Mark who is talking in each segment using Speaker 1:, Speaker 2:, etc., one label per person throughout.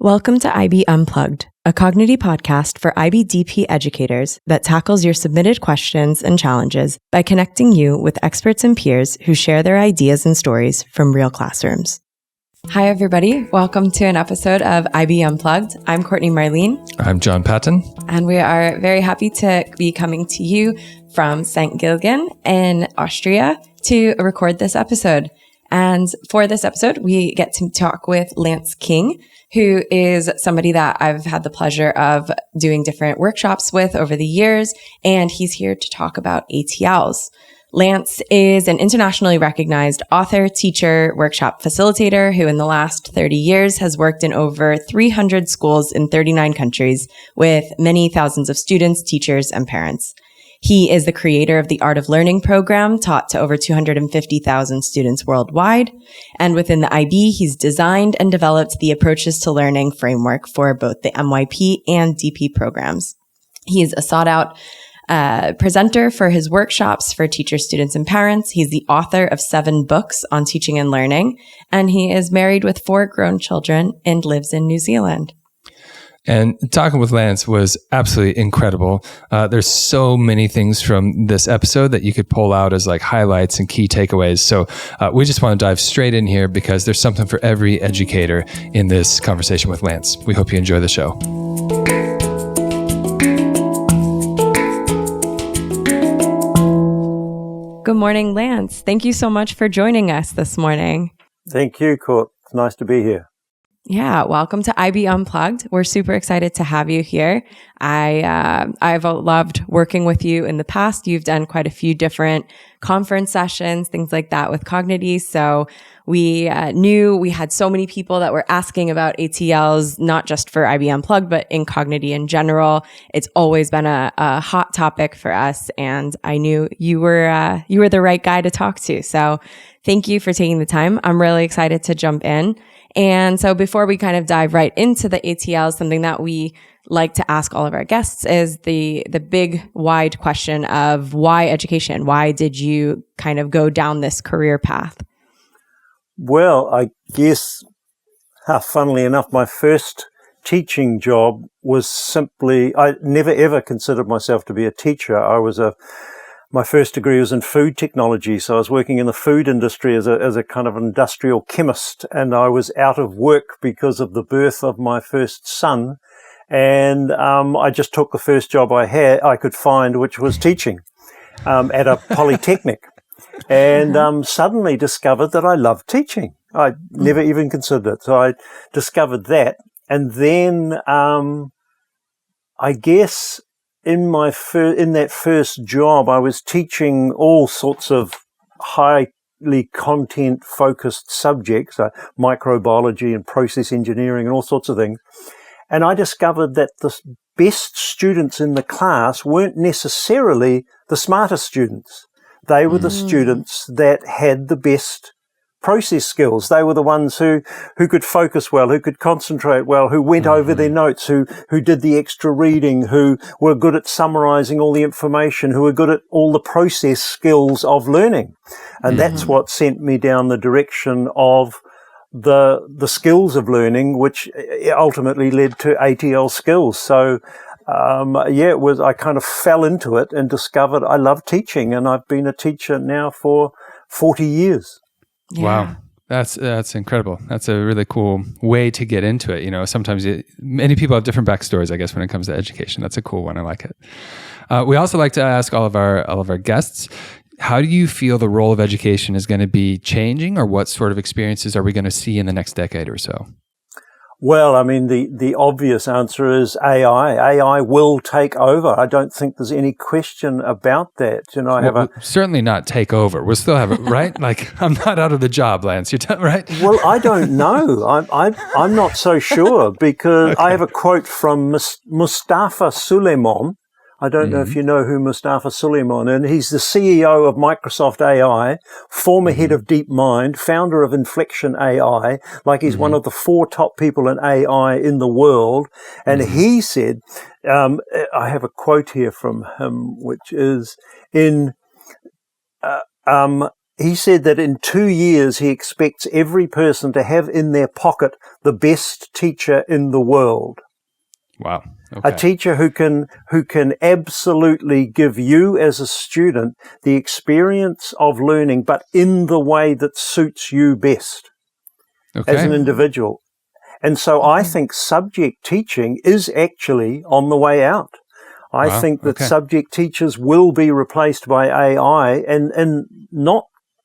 Speaker 1: Welcome to IB Unplugged, a Cognigy podcast for IBDP educators that tackles your submitted questions and challenges by connecting you with experts and peers who share their ideas and stories from real classrooms. Hi, everybody. Welcome to an episode of IB Unplugged. I'm Courtney Marlene.
Speaker 2: I'm John Patton.
Speaker 1: And we are very happy to be coming to you from St. Gilgen in Austria to record this episode. And for this episode, we get to talk with Lance King, who is somebody that I've had the pleasure of doing different workshops with over the years, and he's here to talk about ATLs. Lance is an internationally recognized author, teacher, workshop facilitator who in the last 30 years has worked in over 300 schools in 39 countries with many thousands of students, teachers, and parents. He is the creator of the Art of Learning program, taught to over 250,000 students worldwide. And within the IB, he's designed and developed the Approaches to Learning framework for both the MYP and DP programs. He is a sought-out presenter for his workshops for teachers, students, and parents. He's the author of 7 books on teaching and learning, and he is married with 4 grown children and lives in New Zealand.
Speaker 2: And talking with Lance was absolutely incredible. There's so many things from this episode that you could pull out as like highlights and key takeaways. So we just want to dive straight in here because there's something for every educator in this conversation with Lance. We hope you enjoy the show.
Speaker 1: Good morning, Lance. Thank you so much for joining us this morning.
Speaker 3: Thank you, Court. It's nice to be here.
Speaker 1: Yeah, welcome to IB Unplugged. We're super excited to have you here. I've loved working with you in the past. You've done quite a few different conference sessions, things like that with Cognigy. So we knew we had so many people that were asking about ATLs, not just for IB Unplugged, but in Cognigy in general. It's always been a hot topic for us, and I knew you were the right guy to talk to. So thank you for taking the time. I'm really excited to jump in. And so before we kind of dive right into the ATLs, something that we like to ask all of our guests is the big, wide question of why education? Why did you kind of go down this career path?
Speaker 3: Well, I guess, funnily enough, my first teaching job was simply, I never ever considered myself to be a teacher. My first degree was in food technology, so I was working in the food industry as a kind of industrial chemist, and I was out of work because of the birth of my first son, and I just took the first job I could find, which was teaching at a polytechnic, and suddenly discovered that I loved teaching. I never even considered it, so I discovered that, and then I guess in that first job, I was teaching all sorts of highly content-focused subjects, microbiology and process engineering and all sorts of things. And I discovered that the best students in the class weren't necessarily the smartest students. They were the students that had the best process skills. They were the ones who could focus well, who could concentrate well, who went over their notes, who did the extra reading, who were good at summarizing all the information, who were good at all the process skills of learning. And that's what sent me down the direction of the skills of learning, which ultimately led to ATL skills. So I kind of fell into it and discovered I love teaching, and I've been a teacher now for 40 years.
Speaker 1: Yeah.
Speaker 2: Wow. That's incredible. That's a really cool way to get into it. You know, sometimes many people have different backstories, I guess, when it comes to education. That's a cool one. I like it. We also like to ask all of our guests, how do you feel the role of education is going to be changing, or what sort of experiences are we going to see in the next decade or so?
Speaker 3: Well, I mean, the obvious answer is AI. AI will take over. I don't think there's any question about that. You know,
Speaker 2: certainly not take over. We'll still have it, right? Like, I'm not out of the job, Lance. You're right?
Speaker 3: Well, I don't know. I'm not so sure because I have a quote from Mustafa Suleyman. I don't know if you know who Mustafa Suleyman is, and he's the CEO of Microsoft AI, former head of DeepMind, founder of Inflection AI, like he's one of the 4 top people in AI in the world. And he said, I have a quote here from him, which is he said that in 2 years, he expects every person to have in their pocket the best teacher in the world.
Speaker 2: Wow. Okay.
Speaker 3: A teacher who can absolutely give you as a student the experience of learning, but in the way that suits you best as an individual. And so I think subject teaching is actually on the way out. I think that subject teachers will be replaced by AI, and not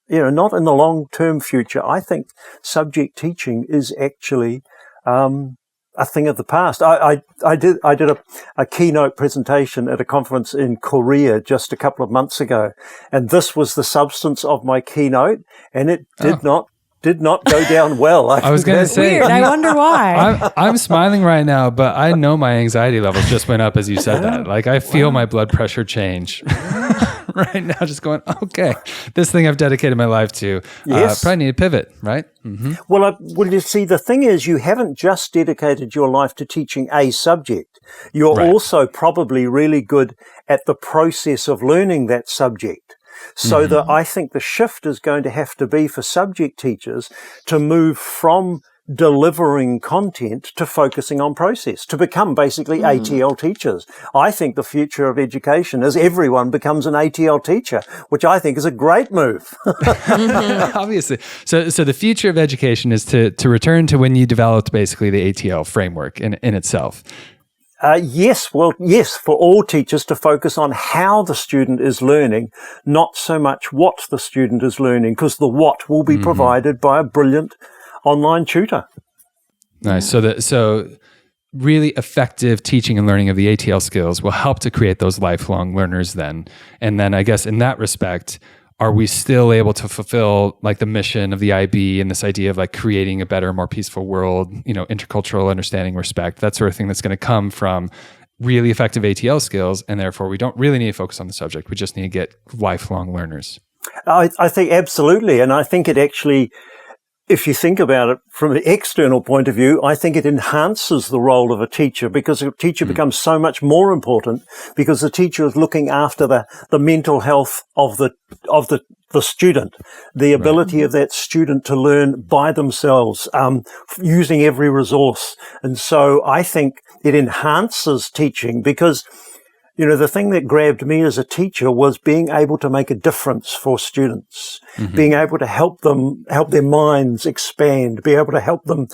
Speaker 3: in the long-term future. I think subject teaching is actually a thing of the past. I did a keynote presentation at a conference in Korea just a couple of months ago, and this was the substance of my keynote, and it did not go down well.
Speaker 2: I was going to say,
Speaker 1: weird. I wonder why.
Speaker 2: I'm smiling right now, but I know my anxiety levels just went up as you said that. Like I feel my blood pressure change right now, just going, okay, this thing I've dedicated my life to, probably need to pivot, right? Mm-hmm.
Speaker 3: Well, you see, the thing is, you haven't just dedicated your life to teaching a subject. You're also probably really good at the process of learning that subject. So that I think the shift is going to have to be for subject teachers to move from delivering content to focusing on process, to become basically ATL teachers. I think the future of education is everyone becomes an ATL teacher, which I think is a great move.
Speaker 2: Obviously. So the future of education is to return to when you developed basically the ATL framework in itself.
Speaker 3: Yes, for all teachers to focus on how the student is learning, not so much what the student is learning, because the what will be provided by a brilliant online tutor.
Speaker 2: Nice. So really effective teaching and learning of the ATL skills will help to create those lifelong learners then. And then I guess in that respect, are we still able to fulfill like the mission of the IB and this idea of like creating a better, more peaceful world, intercultural understanding, respect, that sort of thing that's going to come from really effective ATL skills. And therefore we don't really need to focus on the subject. We just need to get lifelong learners.
Speaker 3: I think absolutely. And I think it actually, if you think about it from an external point of view, I think it enhances the role of a teacher, because a teacher becomes so much more important, because the teacher is looking after the mental health of the student, the ability of that student to learn by themselves, using every resource. And so I think it enhances teaching, because the thing that grabbed me as a teacher was being able to make a difference for students, being able to help their minds expand, be able to help them,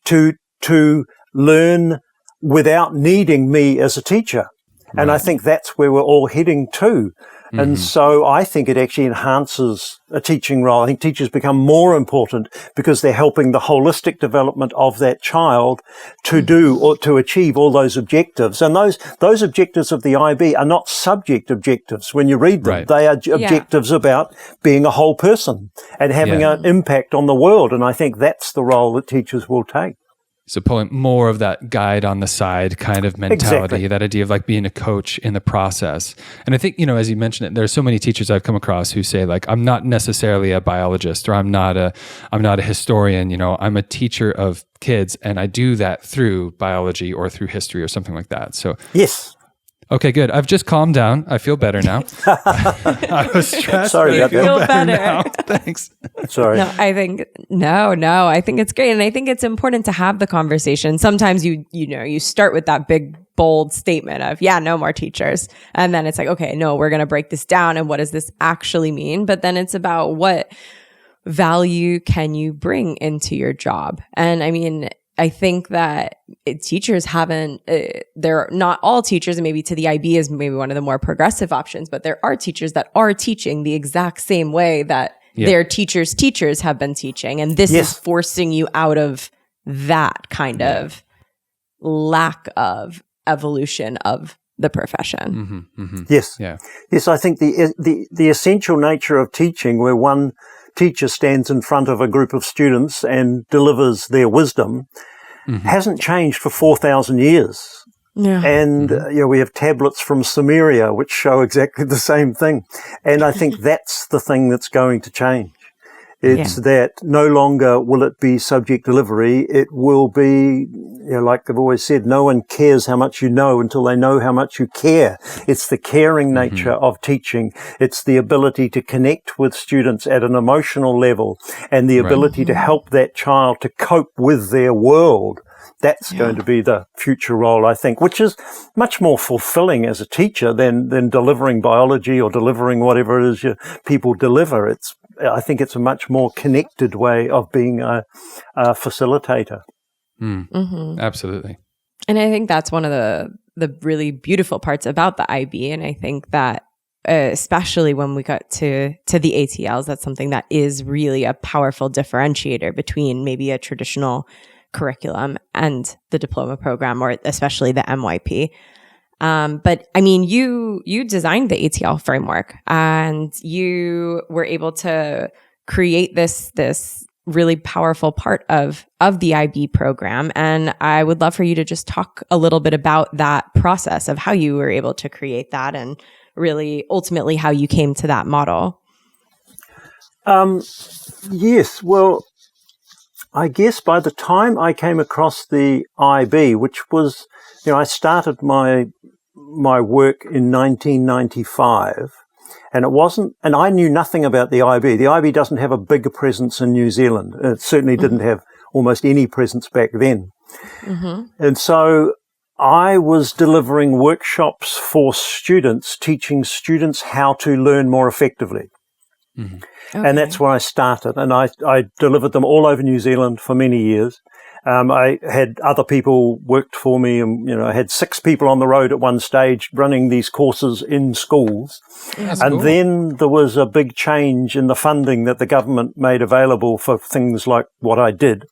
Speaker 3: to learn without needing me as a teacher. Right. And I think that's where we're all heading to. And so I think it actually enhances a teaching role. I think teachers become more important because they're helping the holistic development of that child to do or to achieve all those objectives. And those objectives of the IB are not subject objectives. When you read them, right. They are objectives about being a whole person and having an impact on the world. And I think that's the role that teachers will take.
Speaker 2: So pulling more of that guide on the side kind of mentality, that idea of like being a coach in the process. And I think, as you mentioned it, there are so many teachers I've come across who say like, I'm not necessarily a biologist, or I'm not a historian, I'm a teacher of kids, and I do that through biology or through history or something like that. So
Speaker 3: yes.
Speaker 2: Okay, good. I've just calmed down. I feel better now. I was stressed.
Speaker 3: Sorry,
Speaker 2: I feel better now. Thanks.
Speaker 3: Sorry.
Speaker 1: I think it's great. And I think it's important to have the conversation. Sometimes you start with that big, bold statement of, no more teachers. And then it's like, okay, no, we're going to break this down. And what does this actually mean? But then it's about what value can you bring into your job? And I mean, I think that teachers they're not all teachers, and maybe to the IB is maybe one of the more progressive options, but there are teachers that are teaching the exact same way that their teachers' teachers have been teaching. And this is forcing you out of that kind of lack of evolution of the profession.
Speaker 3: Yes.
Speaker 2: Yeah.
Speaker 3: Yes, I think the essential nature of teaching, where one teacher stands in front of a group of students and delivers their wisdom, hasn't changed for 4,000 years. Yeah. And we have tablets from Sumeria which show exactly the same thing. And I think that's the thing that's going to change. It's that no longer will it be subject delivery. It will be like they've always said, no one cares how much you know until they know how much you care. It's the caring nature of teaching. It's the ability to connect with students at an emotional level and the ability to help that child to cope with their world. That's going to be the future role, I think, which is much more fulfilling as a teacher than delivering biology or delivering whatever it is people deliver. I think it's a much more connected way of being a facilitator.
Speaker 2: Absolutely.
Speaker 1: And I think that's one of the really beautiful parts about the IB. And I think that especially when we got to the ATLs, that's something that is really a powerful differentiator between maybe a traditional curriculum and the diploma program, or especially the MYP. But I mean, you designed the ATL framework, and you were able to create this really powerful part of the IB program. And I would love for you to just talk a little bit about that process of how you were able to create that, and really ultimately how you came to that model.
Speaker 3: Yes, well, I guess by the time I came across the IB, which was, I started my work in 1995, and I knew nothing about the IB. The IB doesn't have a bigger presence in New Zealand. It certainly didn't have almost any presence back then. And so I was delivering workshops for students, teaching students how to learn more effectively. And that's where I started. And I delivered them all over New Zealand for many years. I had other people worked for me, and I had 6 people on the road at one stage running these courses in schools.
Speaker 2: That's
Speaker 3: and
Speaker 2: cool.
Speaker 3: Then there was a big change in the funding that the government made available for things like what I did.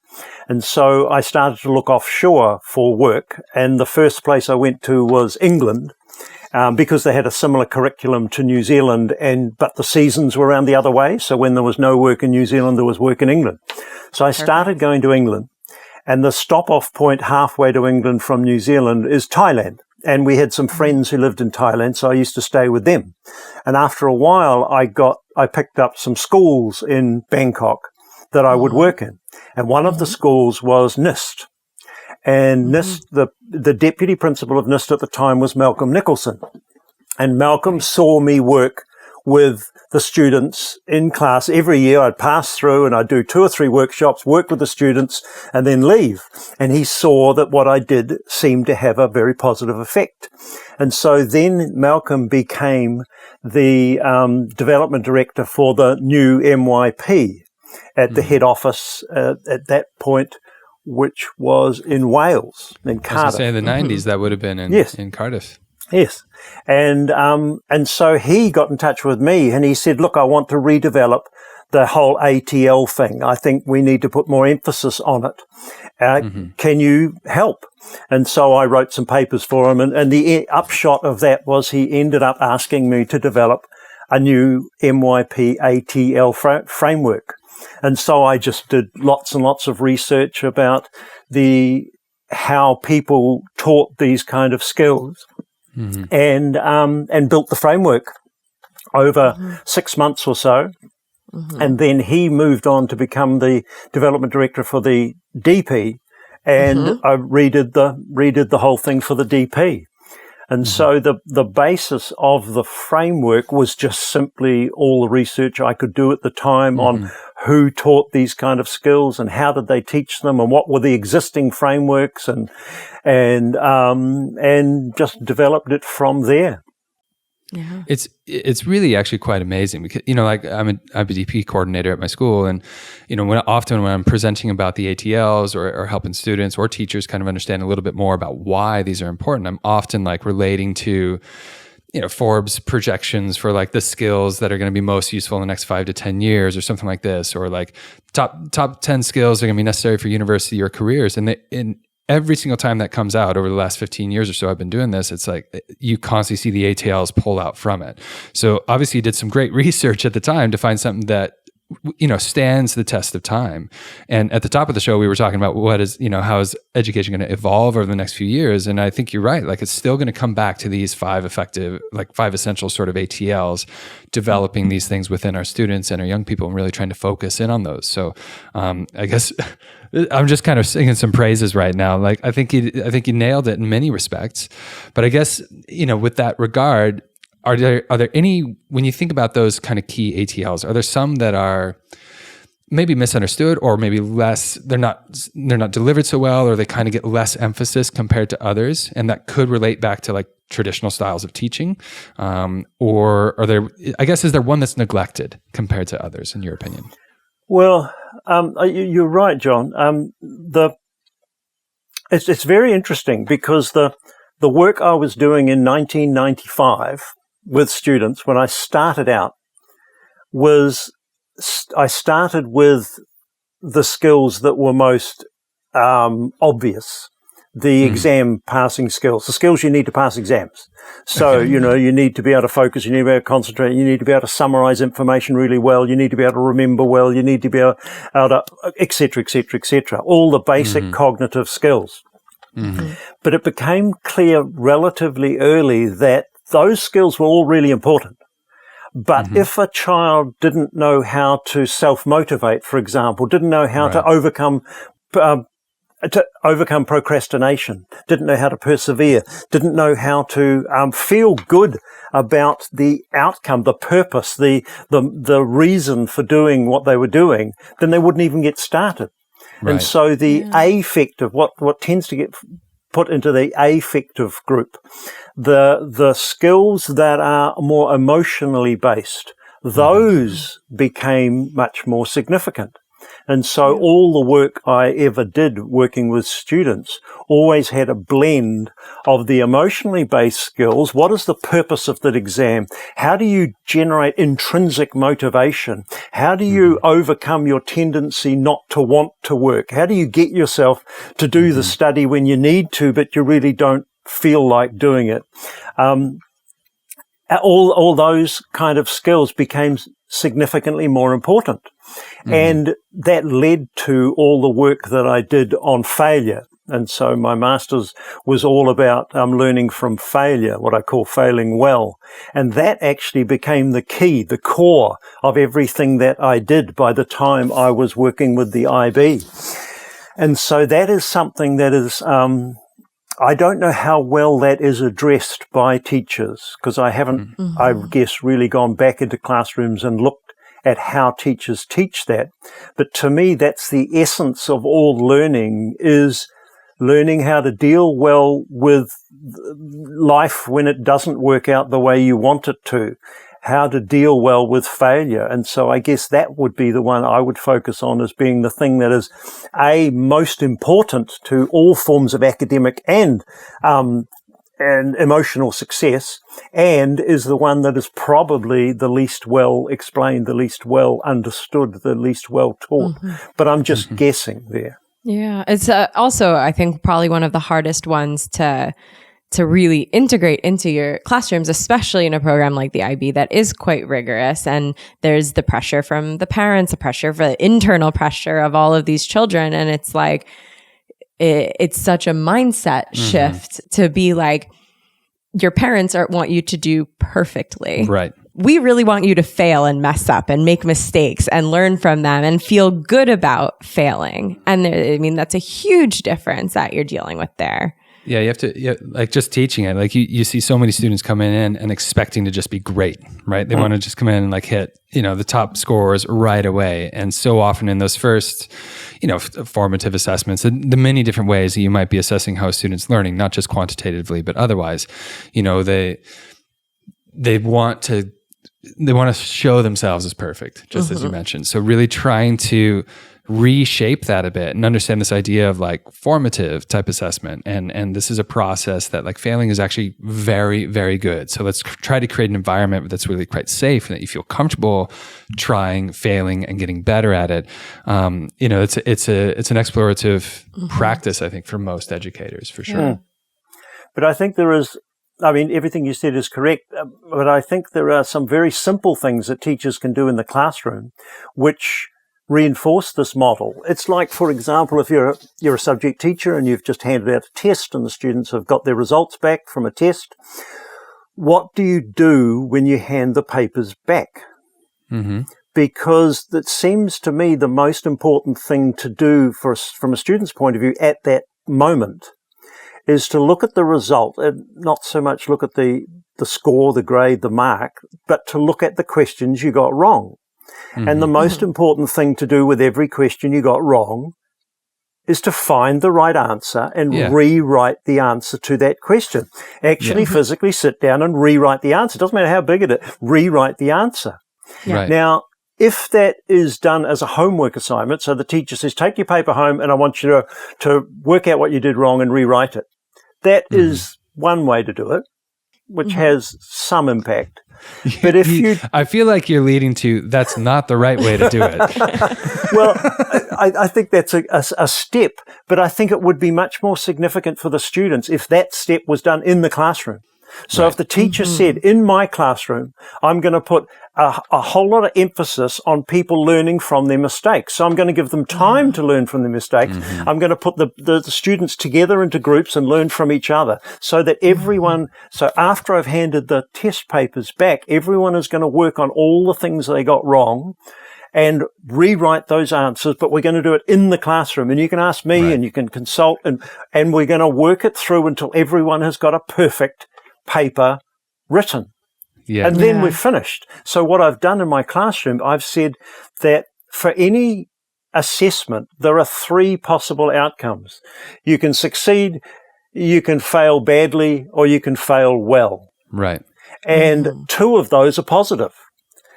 Speaker 3: And so I started to look offshore for work. And the first place I went to was England. Because they had a similar curriculum to New Zealand, but the seasons were around the other way. So when there was no work in New Zealand, there was work in England. So I started going to England, and the stop-off point halfway to England from New Zealand is Thailand. And we had some friends who lived in Thailand, so I used to stay with them. And after a while, I picked up some schools in Bangkok that I would work in. And one of the schools was NIST. And NIST, the deputy principal of NIST at the time was Malcolm Nicholson. And Malcolm saw me work with the students in class. Every year I'd pass through and I'd do 2 or 3 workshops, work with the students, and then leave. And he saw that what I did seemed to have a very positive effect. And so then Malcolm became the development director for the new MYP at the head office at that point, which was in Wales, in Cardiff.
Speaker 2: I was going to say in the 90s, that would have been in Cardiff.
Speaker 3: Yes. And so he got in touch with me and he said, look, I want to redevelop the whole ATL thing. I think we need to put more emphasis on it. Can you help? And so I wrote some papers for him. And the upshot of that was he ended up asking me to develop a new MYP ATL framework. And so I just did lots and lots of research about how people taught these kind of skills, and built the framework over 6 months or so. And then he moved on to become the development director for the DP, and I redid the whole thing for the DP. And so the basis of the framework was just simply all the research I could do at the time on who taught these kind of skills and how did they teach them and what were the existing frameworks, and just developed it from there.
Speaker 1: Yeah.
Speaker 2: It's really actually quite amazing because, like I'm a DP coordinator at my school, and, often when I'm presenting about the ATLs or helping students or teachers kind of understand a little bit more about why these are important, I'm often like relating to, Forbes projections for like the skills that are going to be most useful in the next 5 to 10 years or something like this, or like top 10 skills that are going to be necessary for university or careers. And every single time that comes out over the last 15 years or so I've been doing this, it's like you constantly see the ATLs pull out from it. So obviously you did some great research at the time to find something that stands the test of time. And at the top of the show, we were talking about how is education going to evolve over the next few years? And I think you're right. Like, it's still going to come back to these 5 essential sort of ATLs, developing these things within our students and our young people and really trying to focus in on those. So I guess I'm just kind of singing some praises right now. Like, I think you nailed it in many respects. But I guess, with that regard, are there any, when you think about those kind of key ATLs, are there some that are maybe misunderstood, or maybe less, they're not delivered so well, or they kind of get less emphasis compared to others, and that could relate back to like traditional styles of teaching? Or are there, I guess, is there one that's neglected compared to others, in your opinion?
Speaker 3: Well, you're right, John. It's very interesting because the work I was doing in 1995 with students when I started out I started with the skills that were most obvious, the exam passing skills, the skills you need to pass exams. So, you need to be able to focus, you need to be able to concentrate, you need to be able to summarize information really well, you need to be able to remember well, you need to be able to, et cetera, et cetera, et cetera. All the basic cognitive skills. Mm-hmm. But it became clear relatively early that those skills were all really important. But if a child didn't know how to self-motivate, for example, didn't know how to overcome procrastination, didn't know how to persevere, didn't know how to feel good about the outcome, the purpose, the reason for doing what they were doing, then they wouldn't even get started. Right. And so the affective, what tends to get put into the affective group, the skills that are more emotionally based, those became much more significant. And so all the work I ever did working with students always had a blend of the emotionally based skills. What is the purpose of that exam? How do you generate intrinsic motivation? How do you overcome your tendency not to want to work? How do you get yourself to do the study when you need to, but you really don't feel like doing it? All those kind of skills became significantly more important. And that led to all the work that I did on failure. And so my master's was all about learning from failure, what I call failing well. And that actually became the key, the core of everything that I did by the time I was working with the IB. And so that is something that is, I don't know how well that is addressed by teachers, because I haven't, I guess, really gone back into classrooms and looked at how teachers teach that. But to me, that's the essence of all learning, is learning how to deal well with life when it doesn't work out the way you want it to, how to deal well with failure. And so I guess that would be the one I would focus on as being the thing that is most important to all forms of academic and emotional success, and is the one that is probably the least well explained, the least well understood, the least well taught. But I'm just guessing there.
Speaker 1: Yeah. It's also, I think, probably one of the hardest ones to really integrate into your classrooms, especially in a program like the IB that is quite rigorous. And there's the pressure from the parents, the pressure for the internal pressure of all of these children. And it's like, it's such a mindset shift to be like, your parents want you to do perfectly.
Speaker 2: Right.
Speaker 1: We really want you to fail and mess up and make mistakes and learn from them and feel good about failing. And that's a huge difference that you're dealing with there.
Speaker 2: Yeah, you have to, like just teaching it, like you see so many students coming in and expecting to just be great, right? They want to just come in and like hit, the top scores right away. And so often in those first, formative assessments, the many different ways that you might be assessing how a student's learning, not just quantitatively, but otherwise, they want to show themselves as perfect, just as you mentioned. So really trying to reshape that a bit and understand this idea of like formative type assessment. And this is a process that like failing is actually very, very good. So let's try to create an environment that's really quite safe and that you feel comfortable trying, failing, and getting better at it. It's an explorative practice, I think, for most educators, for sure.
Speaker 3: But I think there is I mean, everything you said is correct, but I think there are some very simple things that teachers can do in the classroom which reinforce this model. It's like, for example, if you're a subject teacher and you've just handed out a test and the students have got their results back from a test, what do you do when you hand the papers back?
Speaker 2: Mm-hmm.
Speaker 3: Because it seems to me the most important thing to do from a student's point of view at that moment is to look at the result and not so much look at the score, the grade, the mark, but to look at the questions you got wrong. Mm-hmm. And the most important thing to do with every question you got wrong is to find the right answer and rewrite the answer to that question. Actually physically sit down and rewrite the answer. It doesn't matter how big it is, rewrite the answer.
Speaker 2: Yeah. Right.
Speaker 3: Now, if that is done as a homework assignment, so the teacher says, take your paper home and I want you to work out what you did wrong and rewrite it. That is one way to do it, which has some impact. But if
Speaker 2: I feel like you're leading to that's not the right way to do it.
Speaker 3: Well, I think that's a step, but I think it would be much more significant for the students if that step was done in the classroom. So if the teacher said, in my classroom, I'm going to put a whole lot of emphasis on people learning from their mistakes. So I'm going to give them time to learn from their mistakes. I'm going to put the students together into groups and learn from each other so that everyone, so after I've handed the test papers back, everyone is going to work on all the things they got wrong and rewrite those answers, but we're going to do it in the classroom. And you can ask me and you can consult and we're going to work it through until everyone has got a perfect paper written. And then we're finished. So what I've done in my classroom, I've said that for any assessment, there are 3 possible outcomes. You can succeed, you can fail badly, or you can fail well.
Speaker 2: Right.
Speaker 3: And 2 of those are positive.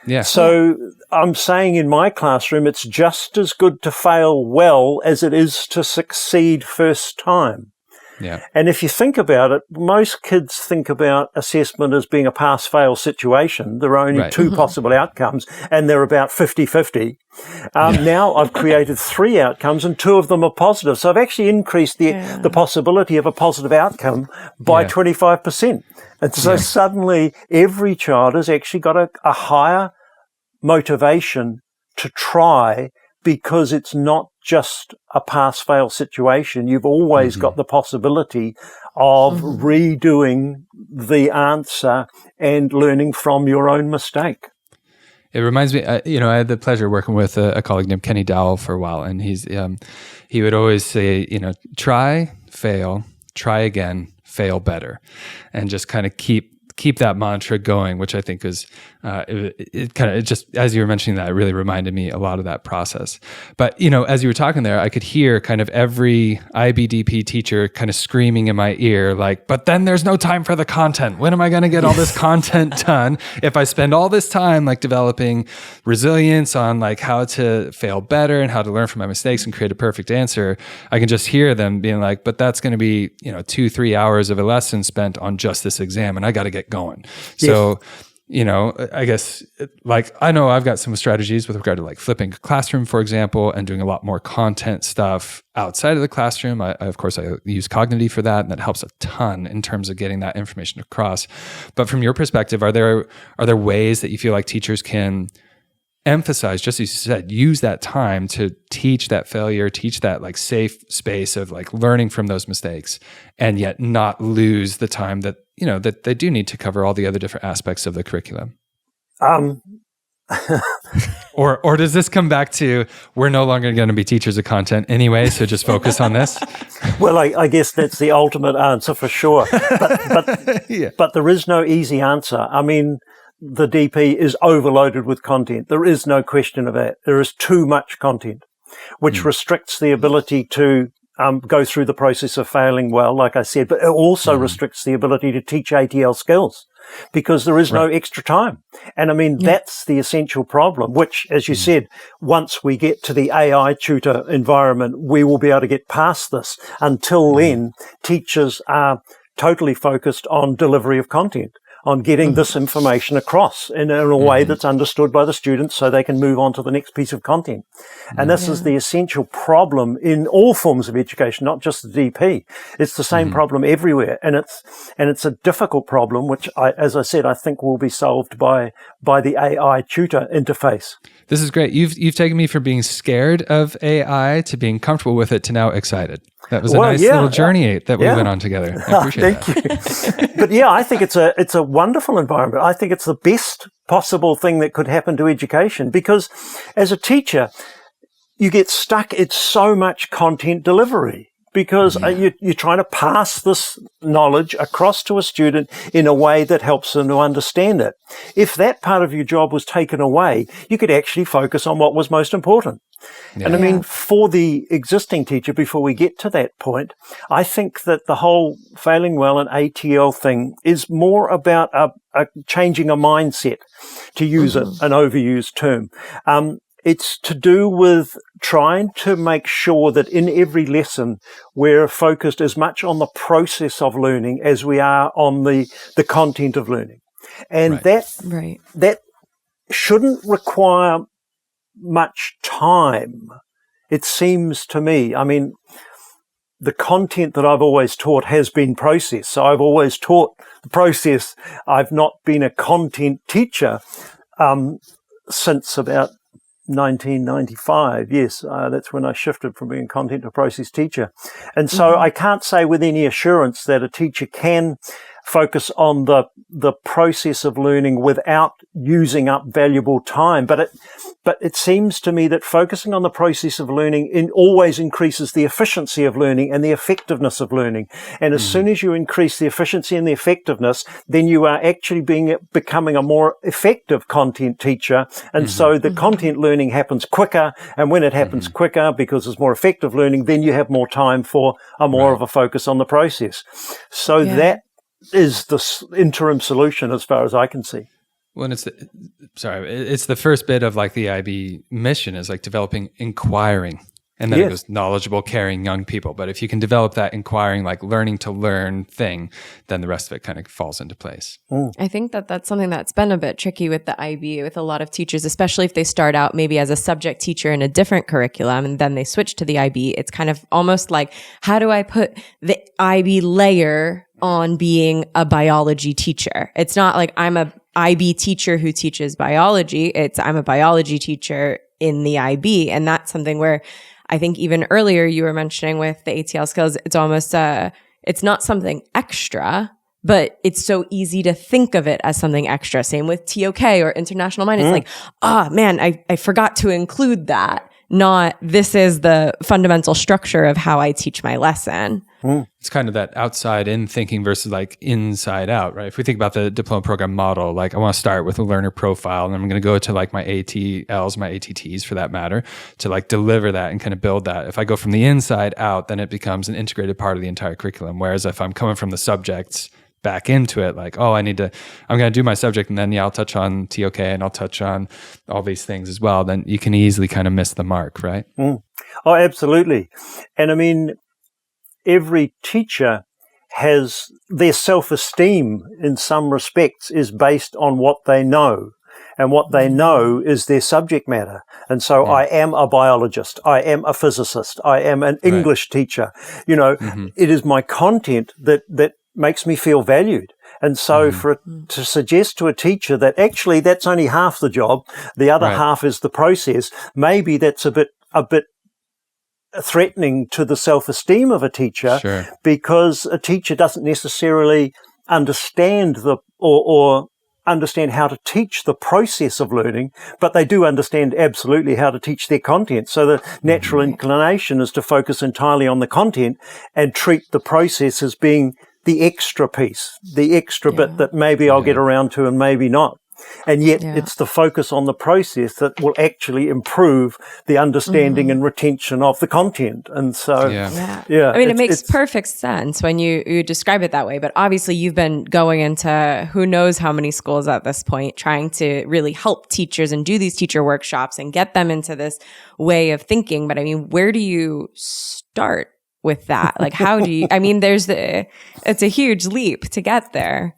Speaker 2: Yeah.
Speaker 3: So I'm saying in my classroom, it's just as good to fail well as it is to succeed first time.
Speaker 2: Yeah.
Speaker 3: And if you think about it, most kids think about assessment as being a pass-fail situation. There are only 2 possible outcomes, and they're about 50-50. Now I've created 3 outcomes, and 2 of them are positive. So I've actually increased the possibility of a positive outcome by 25%. And so suddenly every child has actually got a higher motivation to try, because it's not just a pass-fail situation. You've always got the possibility of redoing the answer and learning from your own mistake.
Speaker 2: It reminds me, I had the pleasure of working with a colleague named Kenny Dowell for a while, and he would always say, try, fail, try again, fail better, and just kind of keep that mantra going, which I think is, it just, as you were mentioning that, it really reminded me a lot of that process. But, as you were talking there, I could hear kind of every IBDP teacher kind of screaming in my ear, like, but then there's no time for the content. When am I going to get all this content done? If I spend all this time like developing resilience on like how to fail better and how to learn from my mistakes and create a perfect answer, I can just hear them being like, but that's going to be, 2-3 hours of a lesson spent on just this exam, and I got to get going. Yes. So, I guess like I know I've got some strategies with regard to like flipping a classroom, for example, and doing a lot more content stuff outside of the classroom. I use Cognigy for that, and that helps a ton in terms of getting that information across. But from your perspective, are there ways that you feel like teachers can emphasize, just as you said, use that time to teach that failure, teach that like safe space of like learning from those mistakes, and yet not lose the time that that they do need to cover all the other different aspects of the curriculum? Or does this come back to we're no longer going to be teachers of content anyway, so just focus on this?
Speaker 3: Well, I guess that's the ultimate answer for sure. But there is no easy answer. I mean, the DP is overloaded with content. There is no question of that. There is too much content, which restricts the ability to go through the process of failing well, like I said, but it also restricts the ability to teach ATL skills because there is no extra time. And I mean, that's the essential problem, which, as you said, once we get to the AI tutor environment, we will be able to get past this. Until then, teachers are totally focused on delivery of content. on getting this information across in a way that's understood by the students so they can move on to the next piece of content. And this is the essential problem in all forms of education, not just the DP. It's the same problem everywhere. And it's a difficult problem, which as I said, I think will be solved by the AI tutor interface.
Speaker 2: This is great. You've taken me from being scared of AI to being comfortable with it to now excited. That was a nice little journey that we went on together. I appreciate that.
Speaker 3: Thank you. But I think it's a wonderful environment. I think it's the best possible thing that could happen to education, because as a teacher, you get stuck at so much content delivery. Because you're trying to pass this knowledge across to a student in a way that helps them to understand it. If that part of your job was taken away, you could actually focus on what was most important. Yeah. And I mean, for the existing teacher, before we get to that point, I think that the whole failing well and ATL thing is more about changing a mindset, to use an overused term. It's to do with trying to make sure that in every lesson we're focused as much on the process of learning as we are on the content of learning. And that shouldn't require much time, it seems to me. I mean, the content that I've always taught has been process. So I've always taught the process. I've not been a content teacher since about 1995. Yes, that's when I shifted from being content to process teacher. And so I can't say with any assurance that a teacher can focus on the process of learning without using up valuable time. But it seems to me that focusing on the process of learning always increases the efficiency of learning and the effectiveness of learning. And as soon as you increase the efficiency and the effectiveness, then you are actually becoming a more effective content teacher. And so the content learning happens quicker. And when it happens quicker, because it's more effective learning, then you have more time for more of a focus on the process. So that is the interim solution as far as I can see.
Speaker 2: Well, it's the first bit of like the IB mission is like developing inquiring, and then it goes knowledgeable, caring young people. But if you can develop that inquiring, like learning to learn thing, then the rest of it kind of falls into place.
Speaker 1: I think that's something that's been a bit tricky with the IB, with a lot of teachers, especially if they start out maybe as a subject teacher in a different curriculum and then they switch to the IB. It's kind of almost like, how do I put the IB layer on being a biology teacher? It's not like I'm a IB teacher who teaches biology. I'm a biology teacher in the IB. And that's something where I think even earlier you were mentioning with the ATL skills, it's almost it's not something extra, but it's so easy to think of it as something extra. Same with TOK or International Mind. It's like, man, I forgot to include that. Not, this is the fundamental structure of how I teach my lesson.
Speaker 2: It's kind of that outside in thinking versus like inside out, right? If we think about the diploma program model, like I want to start with a learner profile and I'm going to go to like my ATLs, my ATTs for that matter, to like deliver that and kind of build that. If I go from the inside out, then it becomes an integrated part of the entire curriculum. Whereas if I'm coming from the subjects back into it, like, I'm going to do my subject and then I'll touch on TOK and I'll touch on all these things as well, then you can easily kind of miss the mark, right?
Speaker 3: Oh, absolutely. And I mean, every teacher has their self-esteem in some respects is based on what they know. And what they know is their subject matter. And so I am a biologist. I am a physicist. I am an English teacher. It is my content that makes me feel valued. And so to suggest to a teacher that actually that's only half the job, the other half is the process, maybe that's a bit threatening to the self-esteem of a teacher, because a teacher doesn't necessarily understand or understand how to teach the process of learning, but they do understand absolutely how to teach their content. So the natural inclination is to focus entirely on the content and treat the process as being the extra piece, the extra bit that maybe I'll get around to and maybe not. And yet it's the focus on the process that will actually improve the understanding and retention of the content. And so, I
Speaker 1: mean, it makes perfect sense when you describe it that way. But obviously you've been going into who knows how many schools at this point, trying to really help teachers and do these teacher workshops and get them into this way of thinking. But I mean, where do you start with that? Like, how do you, I mean, it's a huge leap to get there.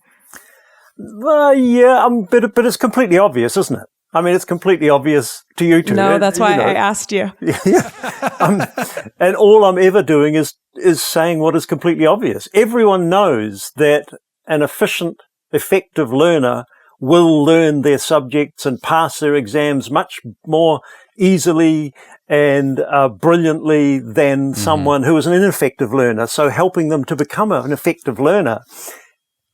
Speaker 3: Yeah, but it's completely obvious, isn't it? I mean, it's completely obvious to you two.
Speaker 1: No, that's why I asked you.
Speaker 3: And all I'm ever doing is saying what is completely obvious. Everyone knows that an efficient, effective learner will learn their subjects and pass their exams much more easily and brilliantly than someone who is an ineffective learner. So helping them to become an effective learner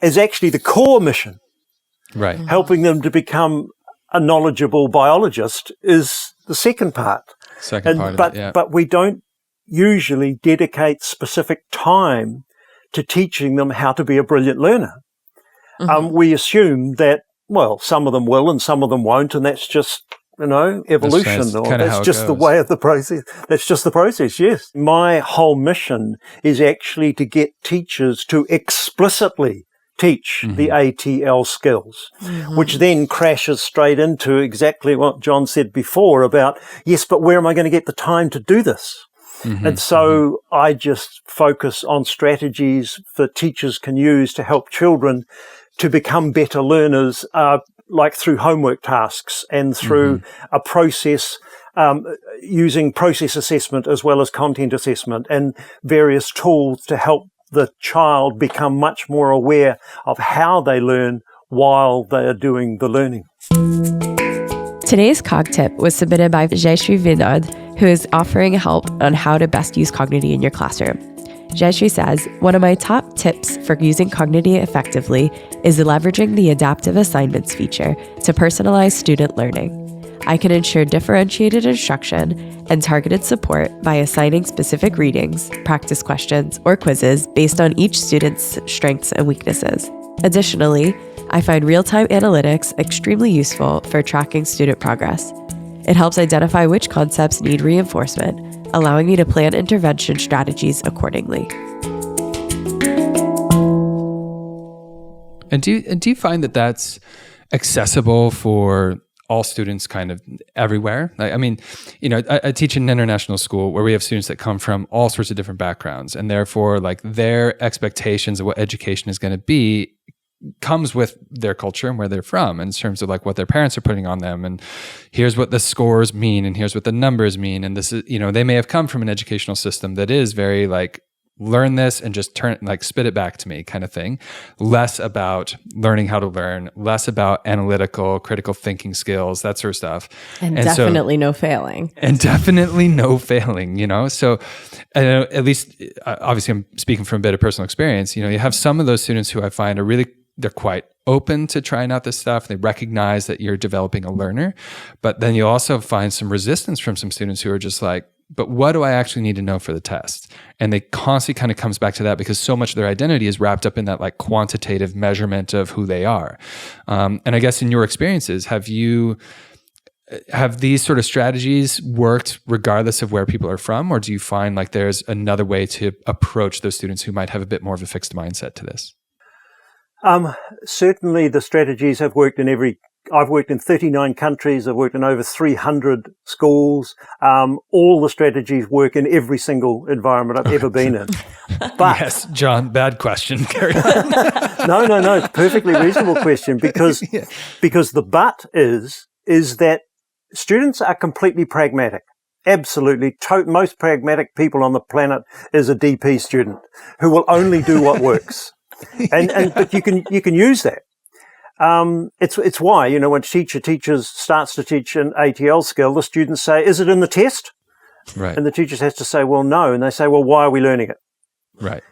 Speaker 3: is actually the core mission.
Speaker 2: Right.
Speaker 3: Helping them to become a knowledgeable biologist is the second part. But we don't usually dedicate specific time to teaching them how to be a brilliant learner. We assume that, well, some of them will and some of them won't, and that's just, evolution, that's just the way of the process. That's just the process, yes. My whole mission is actually to get teachers to explicitly teach the ATL skills, which then crashes straight into exactly what John said before about, yes, but where am I going to get the time to do this? And so I just focus on strategies that teachers can use to help children to become better learners, like through homework tasks and through a process, using process assessment as well as content assessment and various tools to help the child become much more aware of how they learn while they are doing the learning.
Speaker 1: Today's Cog Tip was submitted by Jayshree Vinod, who is offering help on how to best use Cognigy in your classroom. Jayshree says, one of my top tips for using Cognigy effectively is leveraging the adaptive assignments feature to personalize student learning. I can ensure differentiated instruction and targeted support by assigning specific readings, practice questions, or quizzes based on each student's strengths and weaknesses. Additionally, I find real-time analytics extremely useful for tracking student progress. It helps identify which concepts need reinforcement, allowing me to plan intervention strategies accordingly.
Speaker 2: And do you find that that's accessible for all students kind of everywhere? I teach in an international school where we have students that come from all sorts of different backgrounds, and therefore like their expectations of what education is going to be comes with their culture and where they're from in terms of like what their parents are putting on them. And here's what the scores mean, and here's what the numbers mean. And this is, they may have come from an educational system that is very like, learn this and just spit it back to me kind of thing. Less about learning how to learn, less about analytical, critical thinking skills, that sort of stuff.
Speaker 1: And definitely no failing.
Speaker 2: And definitely no failing, So at least, obviously I'm speaking from a bit of personal experience, you have some of those students who I find are really, they're quite open to trying out this stuff. They recognize that you're developing a learner, but then you also find some resistance from some students who are just like, but what do I actually need to know for the test? And they constantly kind of comes back to that because so much of their identity is wrapped up in that like quantitative measurement of who they are. And I guess in your experiences, have these sort of strategies worked regardless of where people are from? Or do you find like there's another way to approach those students who might have a bit more of a fixed mindset to this?
Speaker 3: Certainly the strategies have worked I've worked in 39 countries. I've worked in over 300 schools. All the strategies work in every single environment I've ever been in. But
Speaker 2: yes, John, bad question. Carry on.
Speaker 3: No, it's a perfectly reasonable question because the but is that students are completely pragmatic. Absolutely. Most pragmatic people on the planet is a DP student who will only do what works. But you can use that. It's why, when teachers starts to teach an ATL skill, the students say, is it in the test?
Speaker 2: Right.
Speaker 3: And the teachers has to say, well, no. And they say, well, why are we learning it?
Speaker 2: Right.